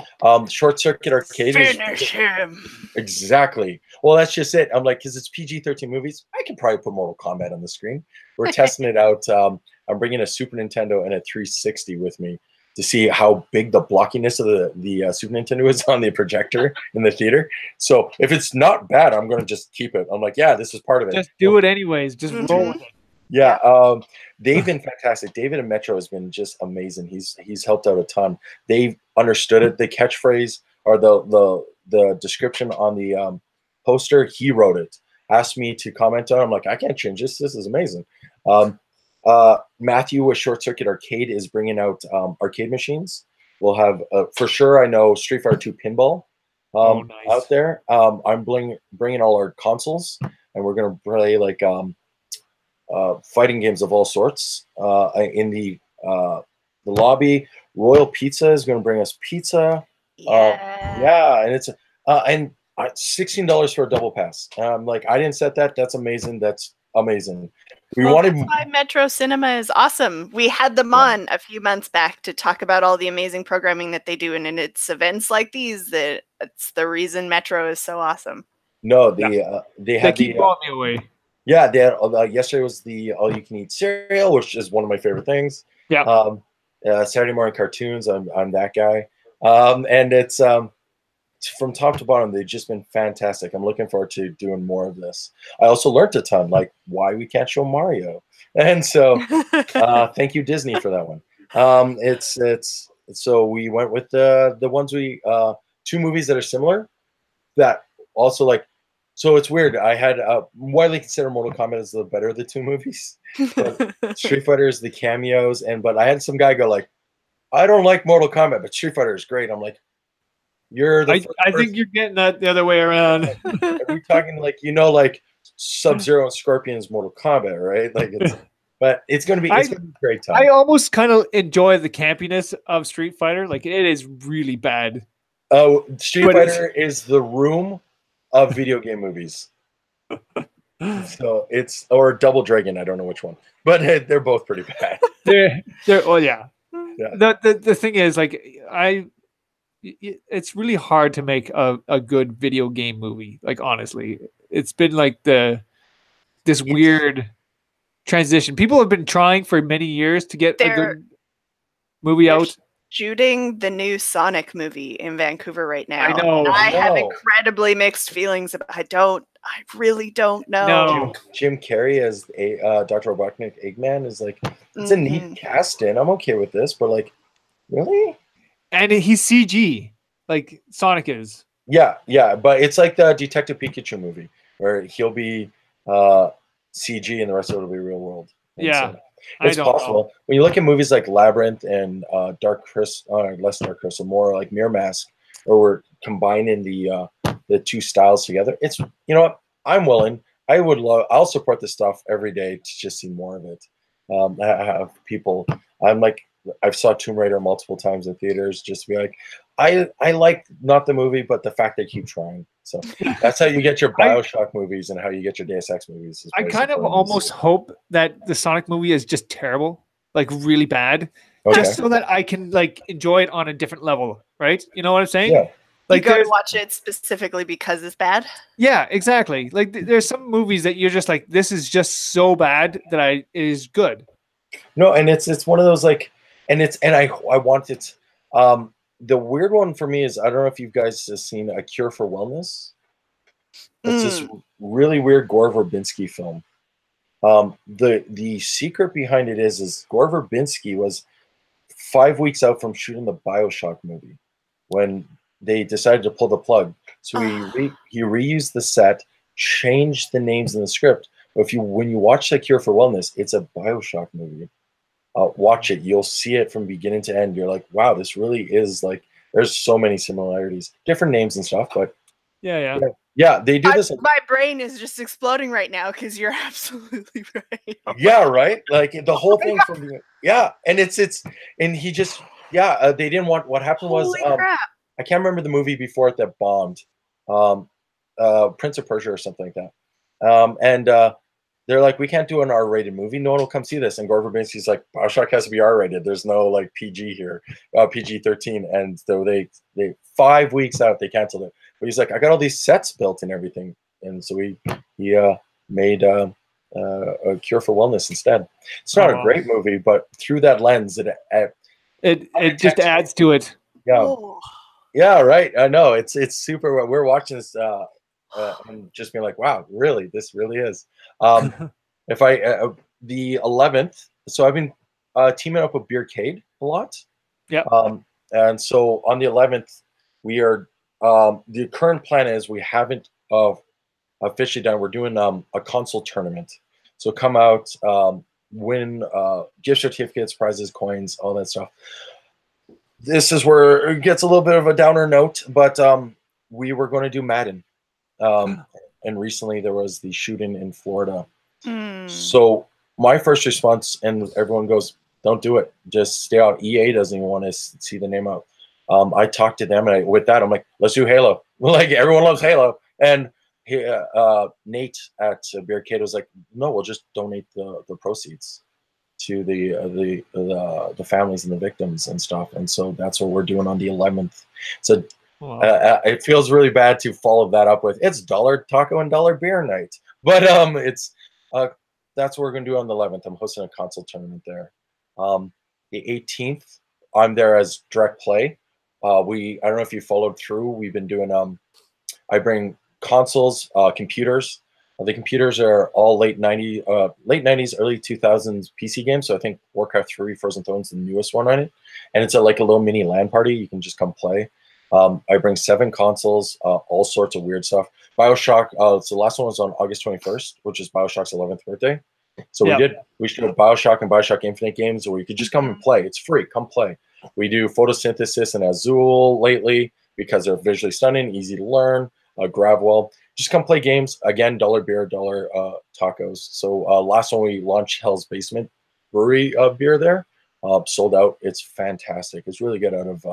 Short Circuit Arcade. Finish him. Exactly. Well, that's just it. I'm like, because it's PG-13 movies, I can probably put Mortal Kombat on the screen. We're testing it out. I'm bringing a Super Nintendo and a 360 with me to see how big the blockiness of the Super Nintendo is on the projector in the theater. So if it's not bad, I'm going to just keep it. I'm like, yeah, this is part of it. Just do it anyways. Just roll with it. Yeah, they've been fantastic. David and Metro has been just amazing. He's helped out a ton. They've understood it. The catchphrase or the description on the poster, he wrote it. Asked me to comment on it. I'm like, I can't change this. This is amazing. Matthew with Short Circuit Arcade is bringing out arcade machines. We'll have for sure. I know Street Fighter 2 pinball nice. out there. I'm bringing all our consoles, and we're gonna play like fighting games of all sorts in the lobby. Royal Pizza is going to bring us pizza. And it's and $16 for a double pass. Like, I didn't set that. That's amazing. That's amazing. That's why Metro Cinema is awesome. We had them on a few months back to talk about all the amazing programming that they do, and it's events like these that it's the reason Metro is so awesome. No, they keep blowing me away. Yeah, they had, yesterday was the all-you-can-eat cereal, which is one of my favorite things. Yeah. Saturday morning cartoons. I'm that guy. And it's from top to bottom, they've just been fantastic. I'm looking forward to doing more of this. I also learned a ton, like why we can't show Mario, and so thank you Disney for that one. It's so we went with the ones we 2 movies that are similar that also like. So it's weird. I had widely considered Mortal Kombat as the better of the 2 movies, but Street Fighter is the cameos, but I had some guy go like, I don't like Mortal Kombat, but Street Fighter is great. I'm like, you're the. I think you're getting that the other way around. Are we talking like like Sub-Zero and Scorpion's Mortal Kombat, right? Like but it's gonna be a great time. I almost kind of enjoy the campiness of Street Fighter. Like it is really bad. Oh, Street Fighter is the room of video game movies. So it's or Double Dragon. I don't know which one, but they're both pretty bad. They're oh yeah. The thing is like it's really hard to make a good video game movie. Like honestly, it's been like this weird transition. People have been trying for many years to get a good movie out. Shooting the new Sonic movie in Vancouver right now. I know. I have incredibly mixed feelings about. I really don't know. No. Jim Carrey as Dr. Robotnik Eggman is like it's a neat casting. I'm okay with this, but like, really? And he's CG, like Sonic is. Yeah, but it's like the Detective Pikachu movie where he'll be CG and the rest of it will be real world. And yeah, so it's possible. Know. When you look at movies like Labyrinth and less Dark Crystal, more like Mirror Mask, or we're combining the 2 styles together. It's what I'm willing. I'll support this stuff every day to just see more of it. I have people. I've saw Tomb Raider multiple times in theaters just to be like, I like not the movie, but the fact they keep trying. So that's how you get your BioShock movies and how you get your Deus Ex movies. I kind of almost hope that the Sonic movie is just terrible, like really bad, just so that I can like enjoy it on a different level, right? You know what I'm saying? Yeah. Like you go to watch it specifically because it's bad. Yeah, exactly. Like there's some movies that you're just like, this is just so bad that it is good. No, and it's one of those like. I want it. The weird one for me is I don't know if you guys have seen A Cure for Wellness. It's this really weird Gore Verbinski film. The secret behind it is Gore Verbinski was 5 weeks out from shooting the BioShock movie when they decided to pull the plug. So he reused the set, changed the names in the script. But when you watch A Cure for Wellness, it's a BioShock movie. Watch it. You'll see it from beginning to end. You're like, wow, this really is like, there's so many similarities, different names and stuff, but yeah, they do this. My brain is just exploding right now because you're absolutely right. Yeah, right. Like the whole thing from and and he just they didn't want. What happened was I can't remember the movie before it that bombed, Prince of Persia or something like that, they're like, we can't do an R-rated movie. No one will come see this. And Gore Verbinski's like, BioShock has to be R-rated. There's no like PG here, PG-13. And so they 5 weeks out, they canceled it. But he's like, I got all these sets built and everything. And so he made A Cure for Wellness instead. It's not a great movie, but through that lens, it just adds to it. Yeah, yeah, right. I know it's super. We're watching this. And just being like, wow, really, this really is. If the 11th, so I've been teaming up with Beercade a lot. Yeah. And so on the 11th, we are. The current plan is we haven't officially done. We're doing a console tournament. So come out, win gift certificates, prizes, coins, all that stuff. This is where it gets a little bit of a downer note, but we were going to do Madden. And recently there was the shooting in Florida. So my first response, and everyone goes, don't do it. Just stay out. EA doesn't even want to see the name out. I talked to them, and with that, I'm like, let's do Halo. Like, everyone loves Halo. And Nate at Beercade was like, no, we'll just donate the proceeds to the families and the victims and stuff. And so that's what we're doing on the 11th. So it feels really bad to follow that up with it's dollar taco and dollar beer night, but it's that's what we're gonna do on the 11th. I'm hosting a console tournament there. The 18th, I'm there as DirectPlay. I don't know if you followed through. We've been doing I bring consoles, computers. The computers are all late 90s, early 2000s PC games. So I think Warcraft 3, Frozen Throne's the newest one on it, and it's like a little mini LAN party. You can just come play. I bring 7 consoles, all sorts of weird stuff. BioShock. So the last one was on August 21st, which is BioShock's 11th birthday. So we showed BioShock and BioShock Infinite games where you could just come and play. It's free. Come play. We do photosynthesis and Azul lately because they're visually stunning, easy to learn. Gravwell. Just come play games. Again, dollar beer, dollar tacos. So last one we launched Hell's Basement Brewery beer there. Sold out. It's fantastic. It's really good out of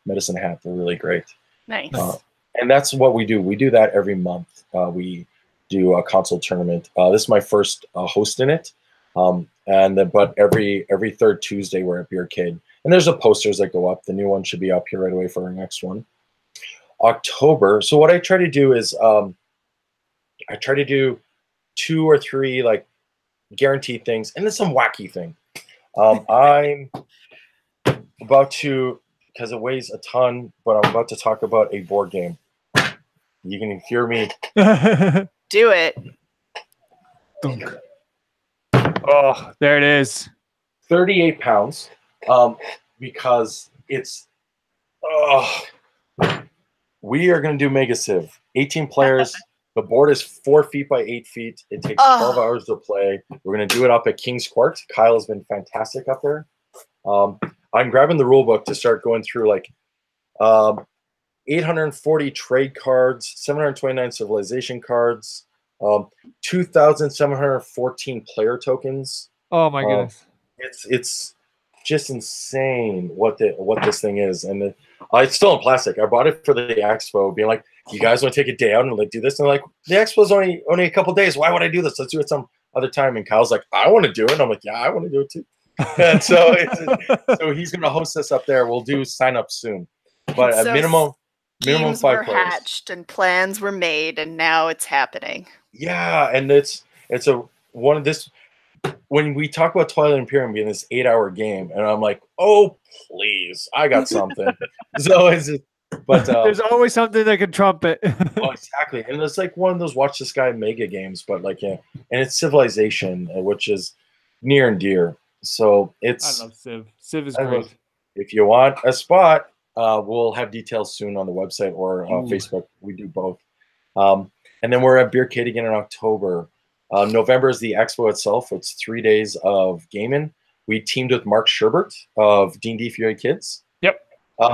Medicine Hat. They're really great. Nice. And that's what we do. We do that every month. We do a console tournament. This is my first host in it. But every third Tuesday we're at Beercade. And there's posters that go up. The new one should be up here right away for our next one. October. So what I try to do is I try to do 2 or 3 like guaranteed things and then some wacky thing. I'm about to, because it weighs a ton, but I'm about to talk about a board game. You can hear me. Do it. Oh, there it is. 38 pounds. Because it's we are going to do MegaSiege. 18 players. The board is 4 feet by 8 feet. It takes 12 hours to play. We're going to do it up at King's Court. Kyle has been fantastic up there. I'm grabbing the rule book to start going through like 840 trade cards, 729 civilization cards, 2,714 player tokens. Oh my goodness. It's just insane what this thing is, and it's still in plastic. I bought it for the expo, being like, "You guys want to take a day out and like do this?" And like, the expo's only a couple days. Why would I do this? Let's do it some other time. And Kyle's like, "I want to do it." And I'm like, "Yeah, I want to do it too." And so he's going to host us up there. We'll do sign up soon, but so a minimum 5 were players. Hatched and plans were made, and now it's happening. Yeah, and it's one of this. When we talk about Twilight Imperium being this 8-hour game, and I'm like, oh please, I got something. So there's always something that can trump it. Oh, exactly, and it's like one of those watch the sky mega games, but like and it's Civilization, which is near and dear. So I love Civ. Civ is great. If you want a spot, we'll have details soon on the website or Facebook. We do both. And then we're at Beercade again in October. November is the expo itself. It's 3 days of gaming. We teamed with Mark Sherbert of D&D for Your Kids. Yep.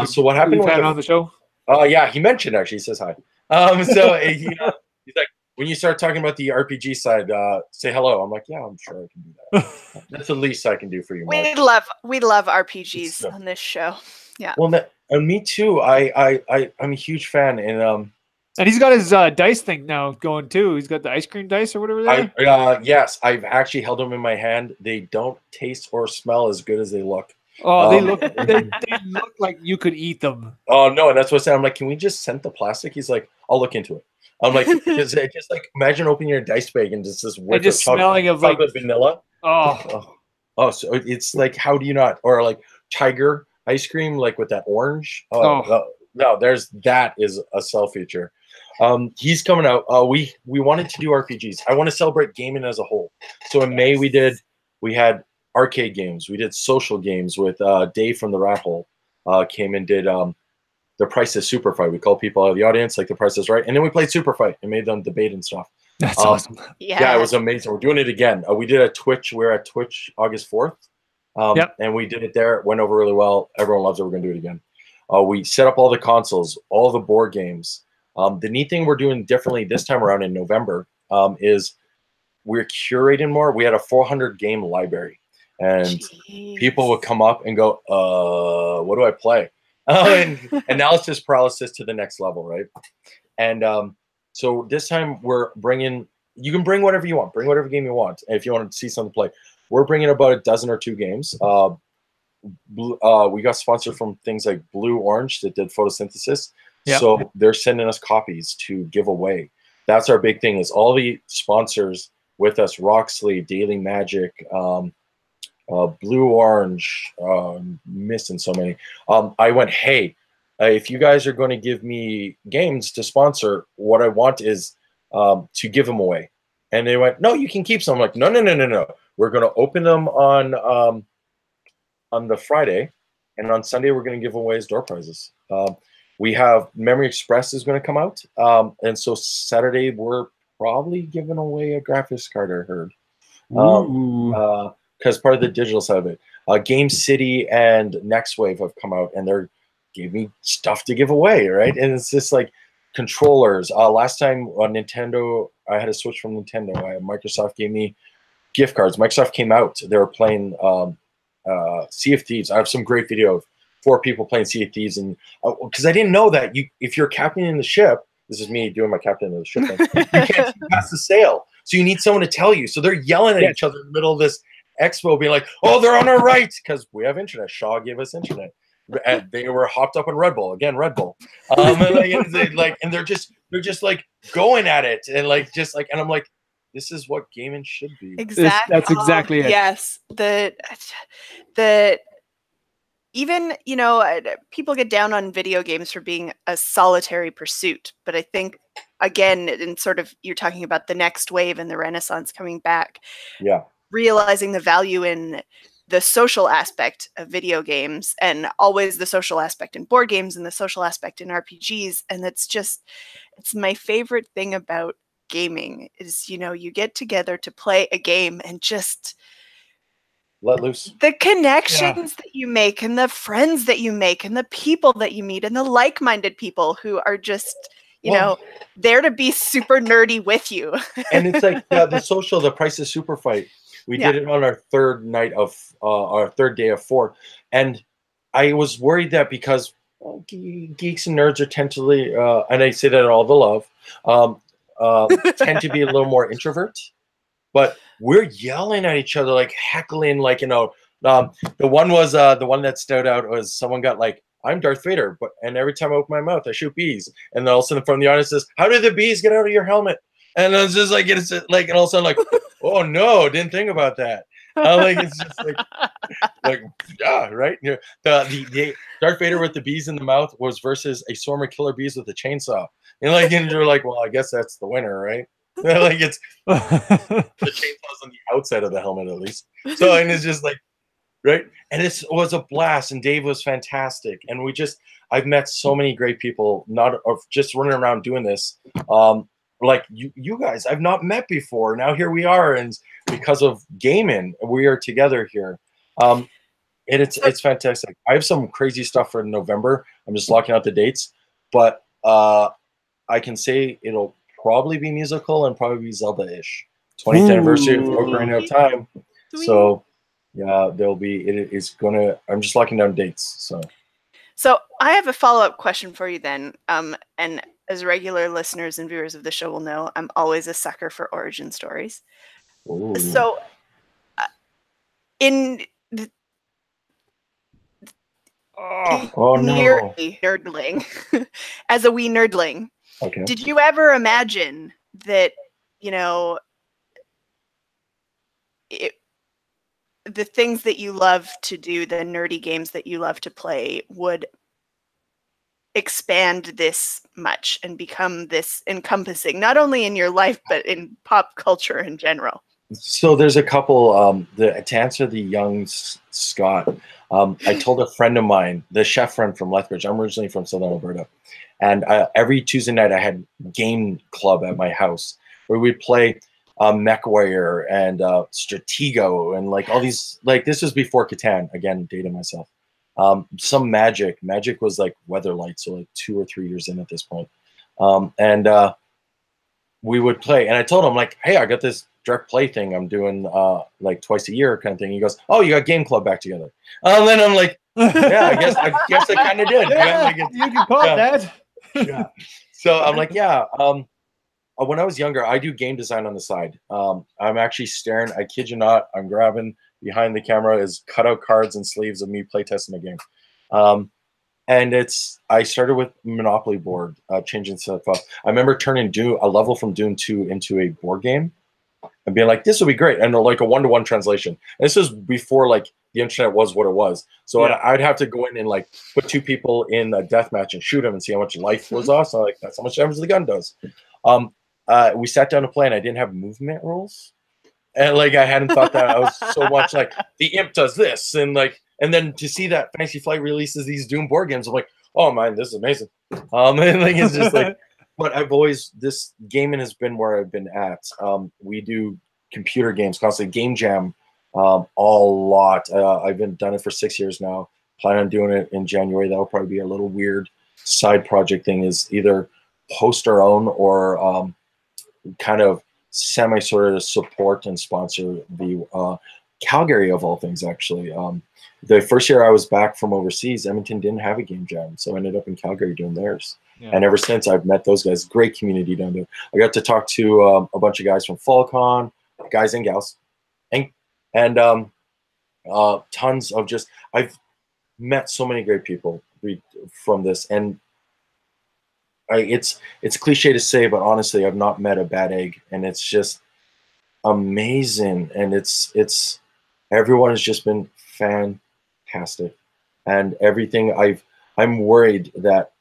So what happened? You've had on the show? Yeah, he mentioned actually. He says hi. So he's like, when you start talking about the RPG side, say hello. I'm like, yeah, I'm sure I can do that. That's the least I can do for you, Mark. We love RPGs on this show. Yeah. Well, and me too. I'm a huge fan, and he's got his dice thing now going too. He's got the ice cream dice or whatever. Yes, I've actually held them in my hand. They don't taste or smell as good as they look. Oh, they look like you could eat them. Oh no, and that's what I said. I'm like, can we just scent the plastic? He's like, I'll look into it. I'm like, just like imagine opening your dice bag and just this whiff of smelling of like vanilla. Oh, so it's like, how do you not? Or like Tiger ice cream, like with that orange. No, that is a sell feature. He's coming out. We wanted to do RPGs. I want to celebrate gaming as a whole. So in May we had arcade games. We did social games with Dave from the Rat Hole. Came and did The Price is Superfight. We called people out of the audience like The Price is Right, and then we played Superfight and made them debate and stuff. That's awesome. Yeah, it was amazing. We're doing it again. We did a Twitch. We're at Twitch August 4th. And we did it there. It went over really well. Everyone loves it. We're going to do it again. We set up all the consoles, all the board games. The neat thing we're doing differently this time around in November is we're curating more. We had a 400 game library, and people would come up and go, what do I play? And analysis paralysis to the next level, right? And so this time we're bringing, you can bring whatever you want. Bring whatever game you want if you want to see something play. We're bringing about a dozen or two games. We got sponsored from things like Blue Orange that did photosynthesis. Yep. So they're sending us copies to give away. That's our big thing, is all the sponsors with us, Roxley, Daily Magic, blue, orange, missing so many. I went, hey, if you guys are going to give me games to sponsor, what I want is to give them away. And they went, no, you can keep some. I'm like, no. We're going to open them on the Friday, and on Sunday we're going to give away as door prizes. We have Memory Express is going to come out, and so Saturday we're probably giving away a graphics card, I heard. Because part of the digital side of it. Game City and Next Wave have come out, and they're giving me stuff to give away, right? And it's just like controllers. Last time on Nintendo, I had a Switch from Nintendo. Microsoft gave me gift cards. Microsoft came out. They were playing Sea of Thieves. I have some great video of 4 people playing Sea of Thieves, and because I didn't know that if you're captain in the ship, this is me doing my captain of the ship thing, you can't pass the sail. So you need someone to tell you. So they're yelling at each other in the middle of this expo, being like, "Oh, they're on our right," because we have internet. Shaw gave us internet, and they were hopped up on Red Bull again. Red Bull, and they're just like going at it, and and I'm like, this is what gaming should be. Exactly. That's exactly it. Yes, the even people get down on video games for being a solitary pursuit, but I think again, in sort of you're talking about the next wave and the Renaissance coming back. Yeah. Realizing the value in the social aspect of video games, and always the social aspect in board games and the social aspect in RPGs. And it's my favorite thing about gaming is, you get together to play a game and just let loose. The connections that you make, and the friends that you make, and the people that you meet, and the like-minded people who are just there to be super nerdy with you. And it's like the Price is Superfight. We did it on our third day of 4. And I was worried that because geeks and nerds are tentatively, and I say that in all the love, tend to be a little more introvert. But we're yelling at each other, like heckling, the one that stood out was someone got like, I'm Darth Vader, and every time I open my mouth, I shoot bees. And then all of a sudden from the audience says, how did the bees get out of your helmet? And I was just like, and all of a sudden like, oh no, didn't think about that. It's just like, yeah, right. The Darth Vader with the bees in the mouth was versus a swarm of killer bees with a chainsaw. And you're like, well, I guess that's the winner, right? It's the chainsaw's on the outside of the helmet at least. So, and it's just like, right. And it was a blast, and Dave was fantastic. And I've met so many great people, just running around doing this. Like you guys I've not met before. Now here we are, and because of gaming, we are together here. And it's fantastic. I have some crazy stuff for November. I'm just locking out the dates, but I can say it'll probably be musical and probably be Zelda-ish. 20th anniversary of Ocarina of Time. Sweet. So yeah, I'm just locking down dates. So I have a follow-up question for you then. And as regular listeners and viewers of the show will know, I'm always a sucker for origin stories. Ooh. So nerdling, as a wee nerdling, okay. Did you ever imagine that, the things that you love to do, the nerdy games that you love to play, would expand this much and become this encompassing, not only in your life, but in pop culture in general? So there's a couple, to answer the young Scott, I told a friend of mine, the chef friend from Lethbridge, I'm originally from Southern Alberta, and every Tuesday night I had game club at my house where we'd play MechWarrior and Stratego and like all these, like this was before Catan, again, dating myself. Some Magic was like Weatherlight, so like 2 or 3 years in at this point. And we would play, and I told him like, hey, I got this DirectPlay thing I'm doing like twice a year kind of thing. He goes, oh, you got game club back together. And then I'm like, yeah, I guess I kind of did. Yeah, you can call it that. Yeah. So I'm like, yeah. When I was younger, I do game design on the side. I'm actually staring, I kid you not, I'm grabbing behind the camera is cutout cards and sleeves of me playtesting a game. And I started with Monopoly board, changing stuff up. I remember turning a level from Dune 2 into a board game. and being like, this would be great, and like a 1-to-1 translation. And this was before like the internet was what it was. So I'd have to go in and like put 2 people in a death match and shoot them and see how much life was off. So like that's how much damage the gun does. We sat down to play, and I didn't have movement rules, and like I hadn't thought that. I was so much like the imp does this, and then to see that Fantasy Flight releases these Doom board games, I'm like, oh man, this is amazing. And like it's just like, but this gaming has been where I've been at. We do computer games constantly, game jam. A lot. I've been done it for 6 years now. Plan on doing it in January. That'll probably be a little weird side project thing. Is either host our own or kind of semi sort of support and sponsor the Calgary of all things. Actually, the first year I was back from overseas, Edmonton didn't have a game jam, so I ended up in Calgary doing theirs. Yeah. And ever since, I've met those guys. Great community down there. I got to talk to a bunch of guys from Falcon, guys and gals, and tons of just. I've met so many great people from this, and it's cliche to say, but honestly, I've not met a bad egg, and it's just amazing. And it's everyone has just been fantastic, and everything. I'm worried that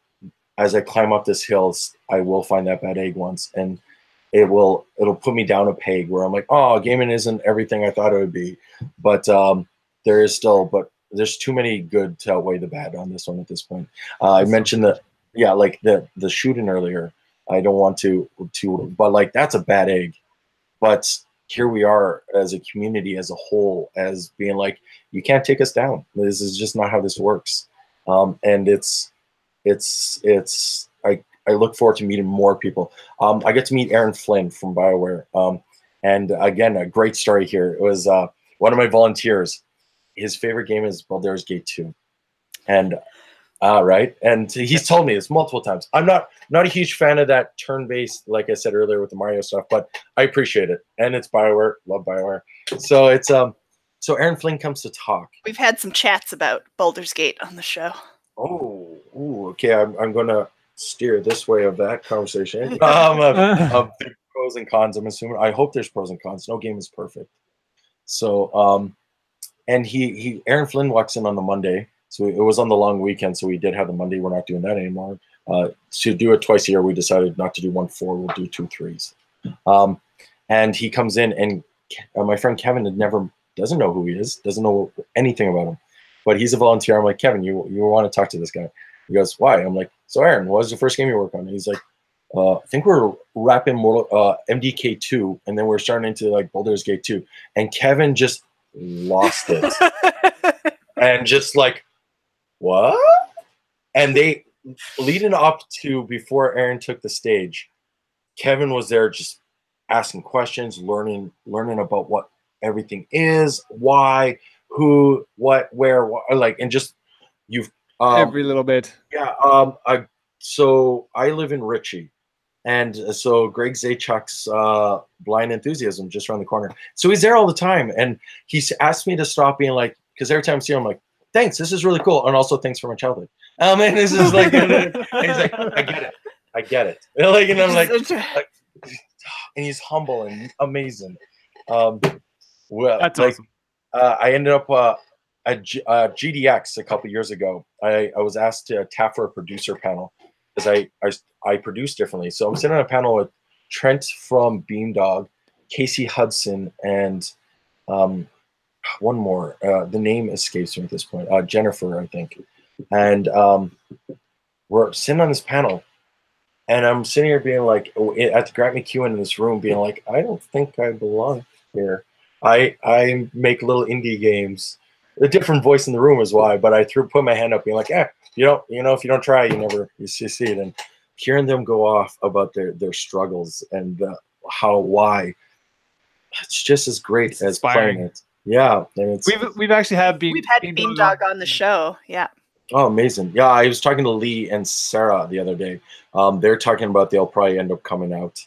as I climb up this hill, I will find that bad egg once, and it'll put me down a peg where I'm like, oh, gaming isn't everything I thought it would be. But there's too many good to outweigh the bad on this one at this point. I mentioned that, like the shooting earlier. I don't want to, but like that's a bad egg. But here we are as a community as a whole, as being like, you can't take us down. This is just not how this works. And I look forward to meeting more people. I get to meet Aaron Flynn from BioWare. And again, a great story here. It was one of my volunteers. His favorite game is Baldur's Gate 2. And right. And he's told me this multiple times. I'm not a huge fan of that turn-based, like I said earlier with the Mario stuff, but I appreciate it. And it's BioWare. Love BioWare. So it's so Aaron Flynn comes to talk. We've had some chats about Baldur's Gate on the show. Oh, okay. I'm gonna steer this way of that conversation. Of the pros and cons, I'm assuming. I hope there's pros and cons. No game is perfect. So and Aaron Flynn walks in on the Monday. So it was on the long weekend, so we did have the Monday. We're not doing that anymore. To do it twice a year, we decided not to do 1 4. We'll do 2 3s. And he comes in, and my friend Kevin doesn't know who he is, doesn't know anything about him, but he's a volunteer. I'm like, Kevin, you want to talk to this guy? He goes, why? I'm like, so Aaron, what was the first game you worked on? And he's like, I think we're wrapping MDK 2, and then we're starting into like Baldur's Gate 2, and Kevin just lost it, and just like, what? And they leading up to before Aaron took the stage, Kevin was there just asking questions, learning about what everything is, why, who, what, where, what, like, and just you've every little bit. Yeah. So I live in Ritchie, and so Greg Zaychuk's Blind Enthusiasm just around the corner. So he's there all the time, and he's asked me to stop being like, because every time I see him, I'm like, thanks, this is really cool, and also thanks for my childhood. And this is like, and he's like, I get it. And like, and I'm like, and he's humble and amazing. Well, that's like, awesome. I ended up at GDX a couple years ago. I was asked to tap for a producer panel because I produce differently. So I'm sitting on a panel with Trent from Beamdog, Casey Hudson, and one more. The name escapes me at this point. Jennifer, I think. And we're sitting on this panel, and I'm sitting here being like, at the Grant McEwen in this room, being like, I don't think I belong here. I make little indie games. A different voice in the room is why, but I put my hand up, being like, if you don't try, you see it. And hearing them go off about their struggles and why, it's just as great as inspiring. Playing it. Yeah, and we've actually had Beamdog on the show. Yeah. Oh, amazing. Yeah, I was talking to Lee and Sarah the other day. They're talking about they'll probably end up coming out.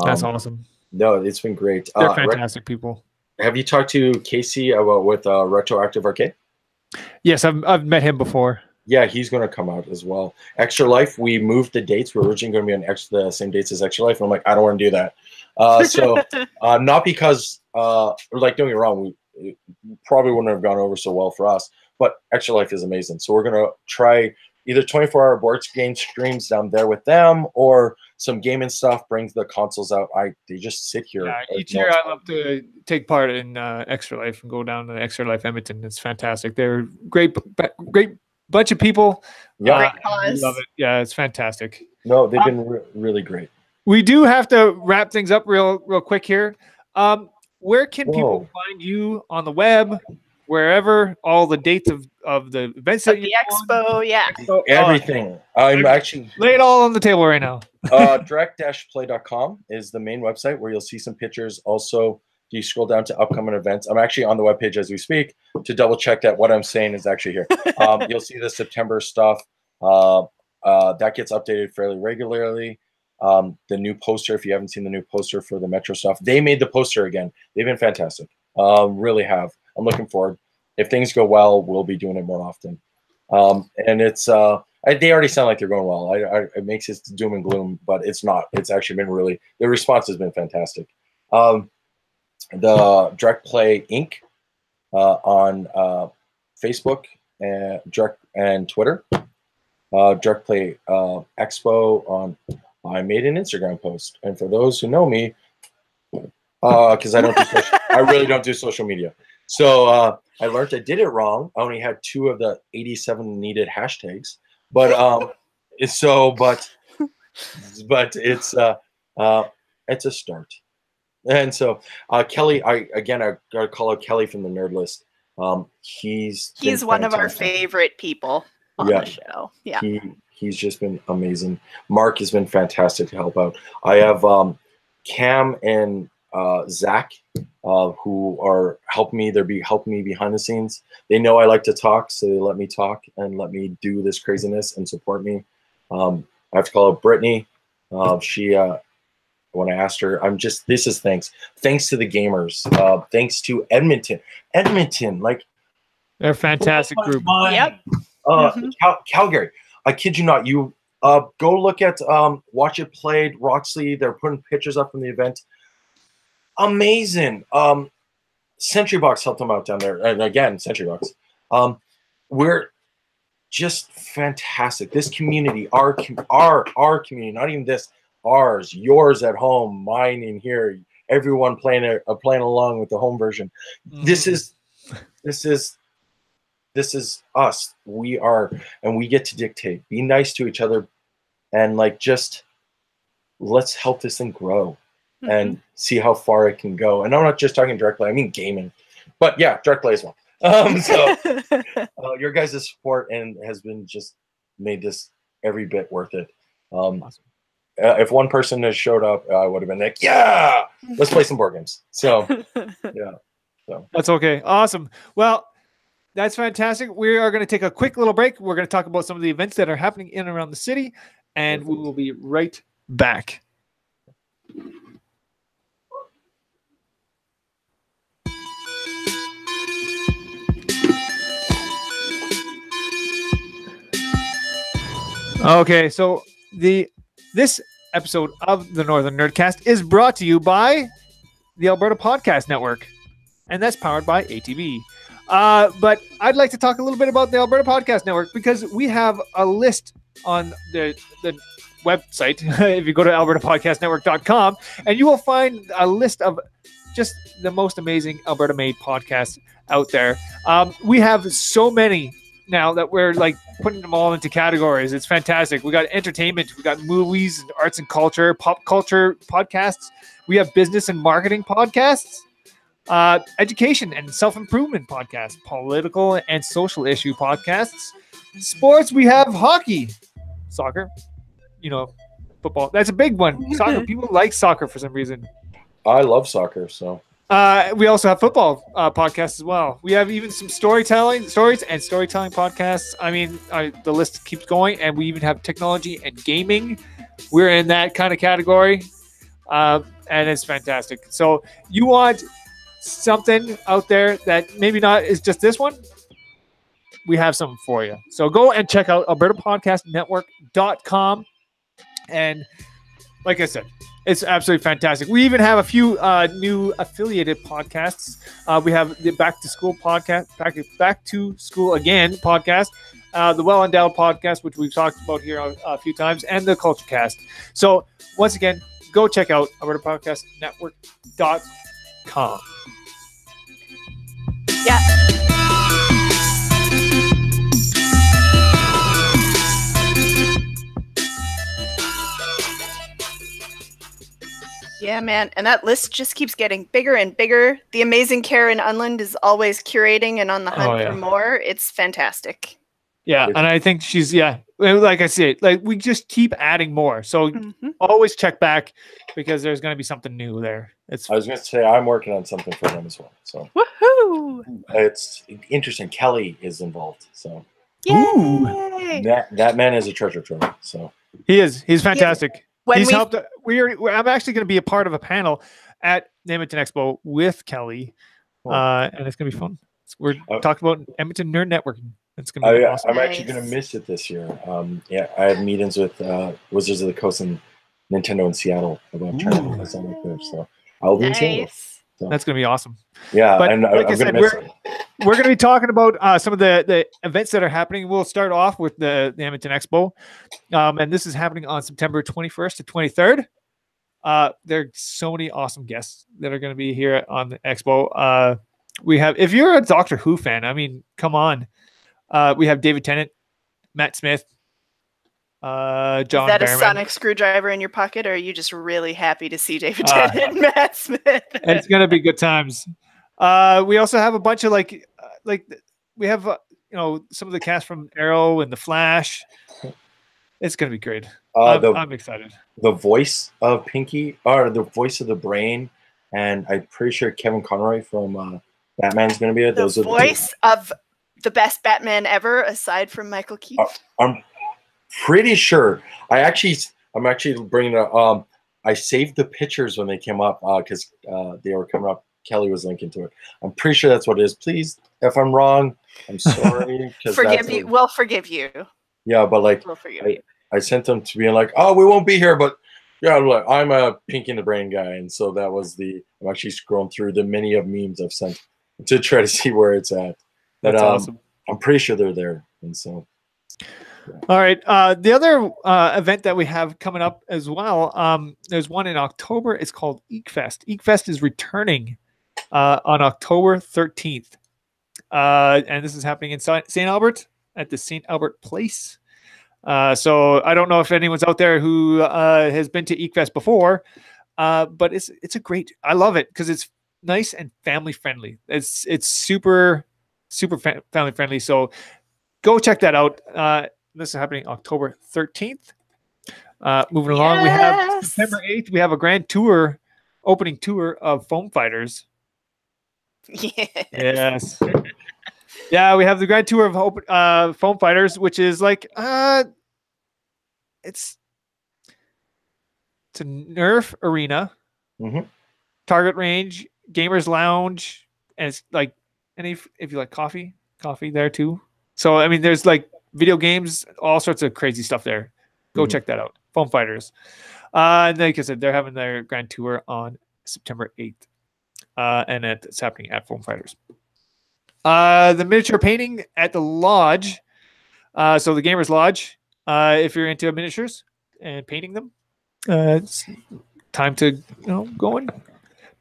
That's awesome. No, it's been great. They're fantastic people. Have you talked to Casey about with Retroactive Arcade? Yes, I've met him before. Yeah, he's going to come out as well. Extra Life, we moved the dates. We're originally going to be on the same dates as Extra Life. And I'm like, I don't want to do that. Not because, like, don't get me wrong, it probably wouldn't have gone over so well for us, but Extra Life is amazing. So we're going to try either 24-hour board game streams down there with them, or some gaming stuff, brings the consoles out. They just sit here. Yeah, each year I love to take part in Extra Life and go down to Extra Life Edmonton. It's fantastic. They're great bunch of people. Yeah, I love it. Yeah, it's fantastic. No, they've been really great. We do have to wrap things up real quick here. Where can people find you on the web? Wherever, all the dates of the events that the expo, yeah. Everything. I'm actually lay it all on the table right now. direct-play.com is the main website where you'll see some pictures. Also, you scroll down to upcoming events. I'm actually on the webpage as we speak to double check that what I'm saying is actually here. You'll see the September stuff. That gets updated fairly regularly. The new poster, if you haven't seen the new poster for the Metro stuff, they made the poster again. They've been fantastic. Really have. I'm looking forward. If things go well, we'll be doing it more often. And it's they already sound like they're going well. It makes it doom and gloom, but it's not. It's actually been the response has been fantastic. The DirectPlay Inc. On Facebook and Twitter. DirectPlay Expo on. I made an Instagram post, and for those who know me, because I really don't do social media. So I learned I did it wrong. I only had 2 of the 87 needed hashtags, but it's a start. And so Kelly, I gotta call out Kelly from the Nerd List. He's one of our favorite people on the show. Yeah, he's just been amazing. Mark has been fantastic to help out. I have Cam and Zach, who are helping me. They're helping me behind the scenes. They know I like to talk, so they let me talk and let me do this craziness and support me. I have to call out Brittany. She, when I asked her, this is thanks to the gamers. Thanks to Edmonton, like they're a fantastic group. Yep. Calgary. I kid you not. You go look at Watch It Played, Roxley. They're putting pictures up from the event. Amazing. Century Box helped them out down there. And again, Century Box. We're just fantastic. This community, our community, not even this, ours, yours at home, mine in here, everyone playing along with the home version. Mm. This is us. We are, and we get to dictate. Be nice to each other, and just let's help this thing grow. Mm-hmm. And see how far it can go. And I'm not just talking DirectPlay, I mean gaming. But yeah, DirectPlay as well. So your guys' support has been just made this every bit worth it. Awesome. If one person has showed up, I would have been like, yeah, let's play some board games. So yeah. So that's okay. Awesome. Well, that's fantastic. We are going to take a quick little break. We're going to talk about some of the events that are happening in and around the city, and we will be right back. Okay, so this episode of the Northern Nerdcast is brought to you by the Alberta Podcast Network, and that's powered by ATV. But I'd like to talk a little bit about the Alberta Podcast Network, because we have a list on the website. If you go to albertapodcastnetwork.com, and you will find a list of just the most amazing Alberta-made podcasts out there. We have so many now that we're putting them all into categories. It's fantastic. We got entertainment, we got movies, arts and culture, pop culture podcasts. We have business and marketing podcasts, education and self-improvement podcasts, political and social issue podcasts. Sports, we have hockey, soccer, football. That's a big one. Soccer. People like soccer for some reason. I love soccer, so. We also have football podcasts as well. We have even some stories and storytelling podcasts. I mean, the list keeps going, and we even have technology and gaming. We're in that kind of category, and it's fantastic. So you want something out there that maybe not is just this one? we have something for you. So go and check out albertapodcastnetwork.com. And like I said, it's absolutely fantastic. We even have a few new affiliated podcasts. We have the Back to School podcast, Back to School Again podcast, the Well Endowed podcast, which we've talked about here a few times, and the Culture Cast. So once again, go check out albertapodcastnetwork.com. Yeah. Yeah, man. And that list just keeps getting bigger and bigger. The amazing Karen Unland is always curating and on the hunt for more. It's fantastic. Yeah. And I think she's, like I say, like we just keep adding more. So always check back because there's going to be something new there. I was going to say, I'm working on something for them as well. So woohoo! It's interesting. Kelly is involved. So yay! That man is a treasure trove. So he is. He's fantastic. Yeah. He's helped. I'm actually going to be a part of a panel at the Edmonton Expo with Kelly, and it's going to be fun. We're talking about Edmonton Nerd Networking. It's going to be awesome. I'm actually going to miss it this year. I had meetings with Wizards of the Coast and Nintendo in Seattle about trying to put something like this. So I'll be in Seattle. So. That's going to be awesome. Yeah, but and like I said, we're going to be talking about some of the events that are happening. We'll start off with the Edmonton Expo, and this is happening on September 21st to 23rd. There are so many awesome guests that are going to be here on the Expo. We have, if you're a Doctor Who fan, I mean, come on. We have David Tennant, Matt Smith, John. Is that Barrowman. A sonic screwdriver in your pocket, or are you just really happy to see David Tennant and Matt Smith? It's going to be good times. We also have a bunch of like we have some of the cast from Arrow and The Flash. It's going to be great. I'm excited. The voice of Pinky, or the voice of the Brain, and I'm pretty sure Kevin Conroy from Batman's going to be it. The voice of the best Batman ever, aside from Michael Keaton. I'm pretty sure. I'm actually bringing it. I saved the pictures when they came up because they were coming up. Kelly was linking to it. I'm pretty sure that's what it is. Please, if I'm wrong, I'm sorry. Forgive you. We'll forgive you. Yeah, but like, we'll forgive you. I sent them to being like, oh, we won't be here, but yeah, look, I'm a Pinky in the Brain guy, and so that was I'm actually scrolling through the many of memes I've sent to try to see where it's at. But that's awesome. I'm pretty sure they're there, and so. Yeah. All right. The other event that we have coming up as well, there's one in October. It's called EekFest. EekFest is returning on October 13th. And this is happening in St. Albert at the St. Albert Place. So I don't know if anyone's out there who has been to EekFest before, but it's a great, I love it because it's nice and family friendly. It's super family friendly. So go check that out. This is happening October 13th. Moving along, we have September 8th. We have a grand opening tour of Foam Fighters. Yes. Yeah, we have the grand tour of Foam Fighters, which is like it's a Nerf arena, target range, gamers lounge, and it's like if you like coffee there too. So I mean, there's like video games, all sorts of crazy stuff there. Go check that out. Foam Fighters. And like I said, they're having their grand tour on September 8th. And it's happening at Foam Fighters. The miniature painting at the lodge. So the Gamers Lodge, if you're into miniatures and painting them, it's time to go and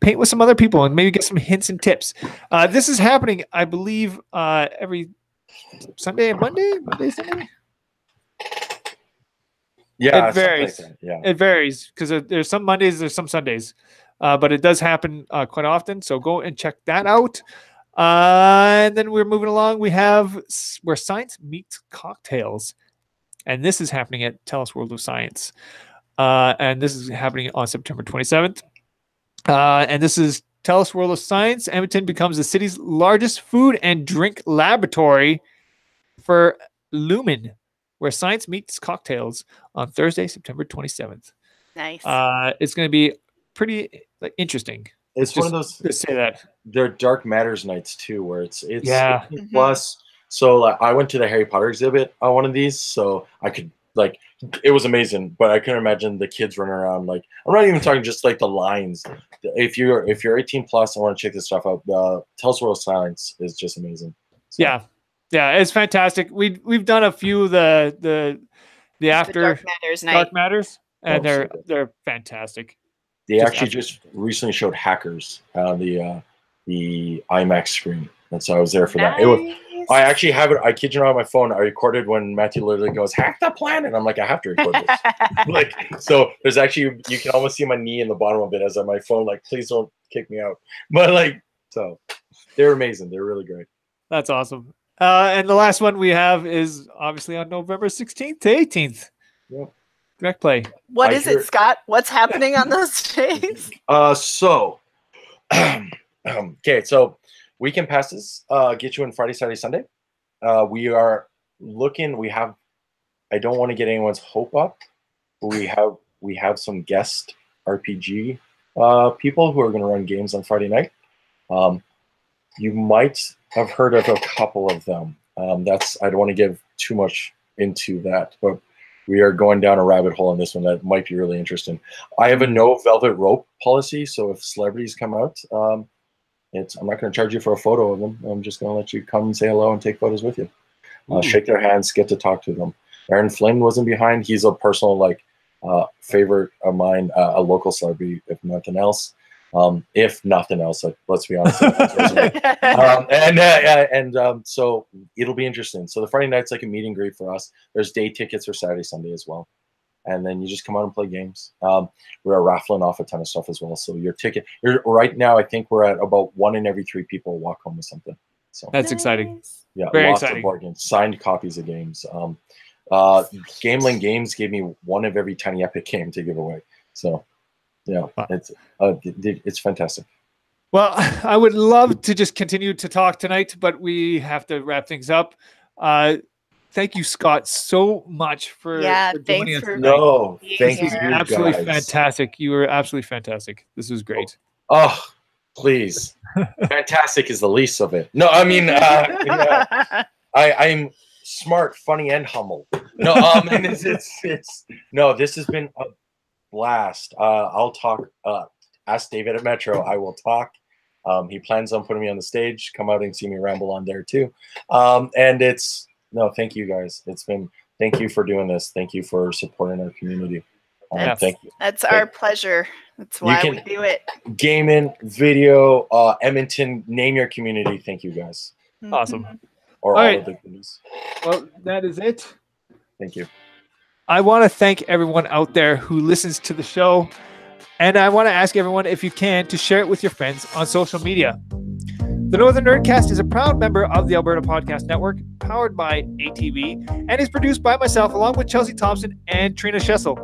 paint with some other people and maybe get some hints and tips. This is happening, I believe, every Sunday and Monday, Sunday. Yeah, it varies. Like yeah, it varies because there's some Mondays, there's some Sundays, but it does happen quite often. So go and check that out. And then we're moving along. We have Where Science Meets Cocktails, and this is happening at TELUS World of Science, and this is happening on September 27th. And this is TELUS World of Science. Edmonton becomes the city's largest food and drink laboratory for Lumen, Where Science Meets Cocktails, on Thursday, September 27th. Nice. It's going to be pretty interesting. It's just, one of those. To say that They're dark matters nights too, where it's yeah. plus So I went to the Harry Potter exhibit on one of these, so I could like it was amazing. But I couldn't imagine the kids running around like I'm not even talking just like the lines. If you're 18 plus and want to check this stuff out, Tales World of Silence is just amazing. So. Yeah, it's fantastic. We've done a few of the after Dark Matters night. Dark Matters, and they're fantastic. They actually just recently showed Hackers on the IMAX screen, and so I was there for that. It was. I actually have it. I kid you not, on my phone. I recorded when Matthew literally goes, "Hack the planet." I'm like, I have to record this. Like, so there's actually you can almost see my knee in the bottom of it as on my phone. Like, please don't kick me out. But like, so they're amazing. They're really great. That's awesome. And the last one we have is obviously on November 16th to 18th. Yep. DirectPlay. What is it, Scott? What's happening on those days? Okay, so weekend passes get you in Friday, Saturday, Sunday. We are looking. I don't want to get anyone's hope up. But we have some guest RPG people who are going to run games on Friday night. You might have heard of a couple of them. I don't want to give too much into that, but we are going down a rabbit hole on this one that might be really interesting. I have a no velvet rope policy, so if celebrities come out, I'm not going to charge you for a photo of them. I'm just going to let you come and say hello and take photos with you. Shake their hands, get to talk to them. Aaron Flynn wasn't behind. He's a personal favorite of mine, a local celebrity, if nothing else. If nothing else, let's be honest. So it'll be interesting. So the Friday night's like a meet and greet for us. There's day tickets for Saturday, Sunday as well. And then you just come out and play games. We're raffling off a ton of stuff as well. So your ticket, right now, I think we're at about 1 in every 3 people walk home with something. So that's exciting. Yeah, very lots exciting. Of board games, signed copies of games. Gameling Games gave me 1 of every Tiny Epic game to give away. So yeah, it's fantastic. Well, I would love to just continue to talk tonight, but we have to wrap things up. Thank you, Scott, so much for joining us tonight. No, thank you, absolutely guys. Fantastic. You were absolutely fantastic. This was great. Oh, please. Fantastic is the least of it. No, I mean, I'm smart, funny, and humble. No, and this has been a blast. I'll talk. Ask David at Metro. I will talk. He plans on putting me on the stage. Come out and see me ramble on there too. Thank you guys. Thank you for doing this. Thank you for supporting our community. Thank you. That's our pleasure. That's why we do it. Gaming, video, Edmonton, name your community. Thank you guys. Awesome. Or all of the goodies. Well, that is it. Thank you. I want to thank everyone out there who listens to the show. And I want to ask everyone, if you can, to share it with your friends on social media. The Northern Nerdcast is a proud member of the Alberta Podcast Network, powered by ATV, and is produced by myself along with Chelsea Thompson and Trina Schessel.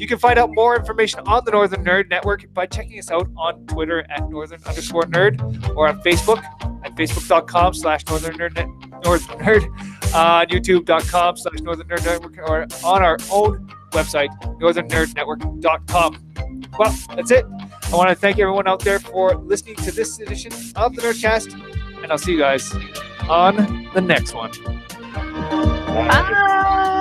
You can find out more information on the Northern Nerd Network by checking us out on Twitter at Northern_Nerd or on Facebook at facebook.com/NorthernNerd, on YouTube.com/Northern Nerd Network, or on our own website, NorthernNerdNetwork.com. Well, that's it. I want to thank everyone out there for listening to this edition of the Nerdcast, and I'll see you guys on the next one. Bye.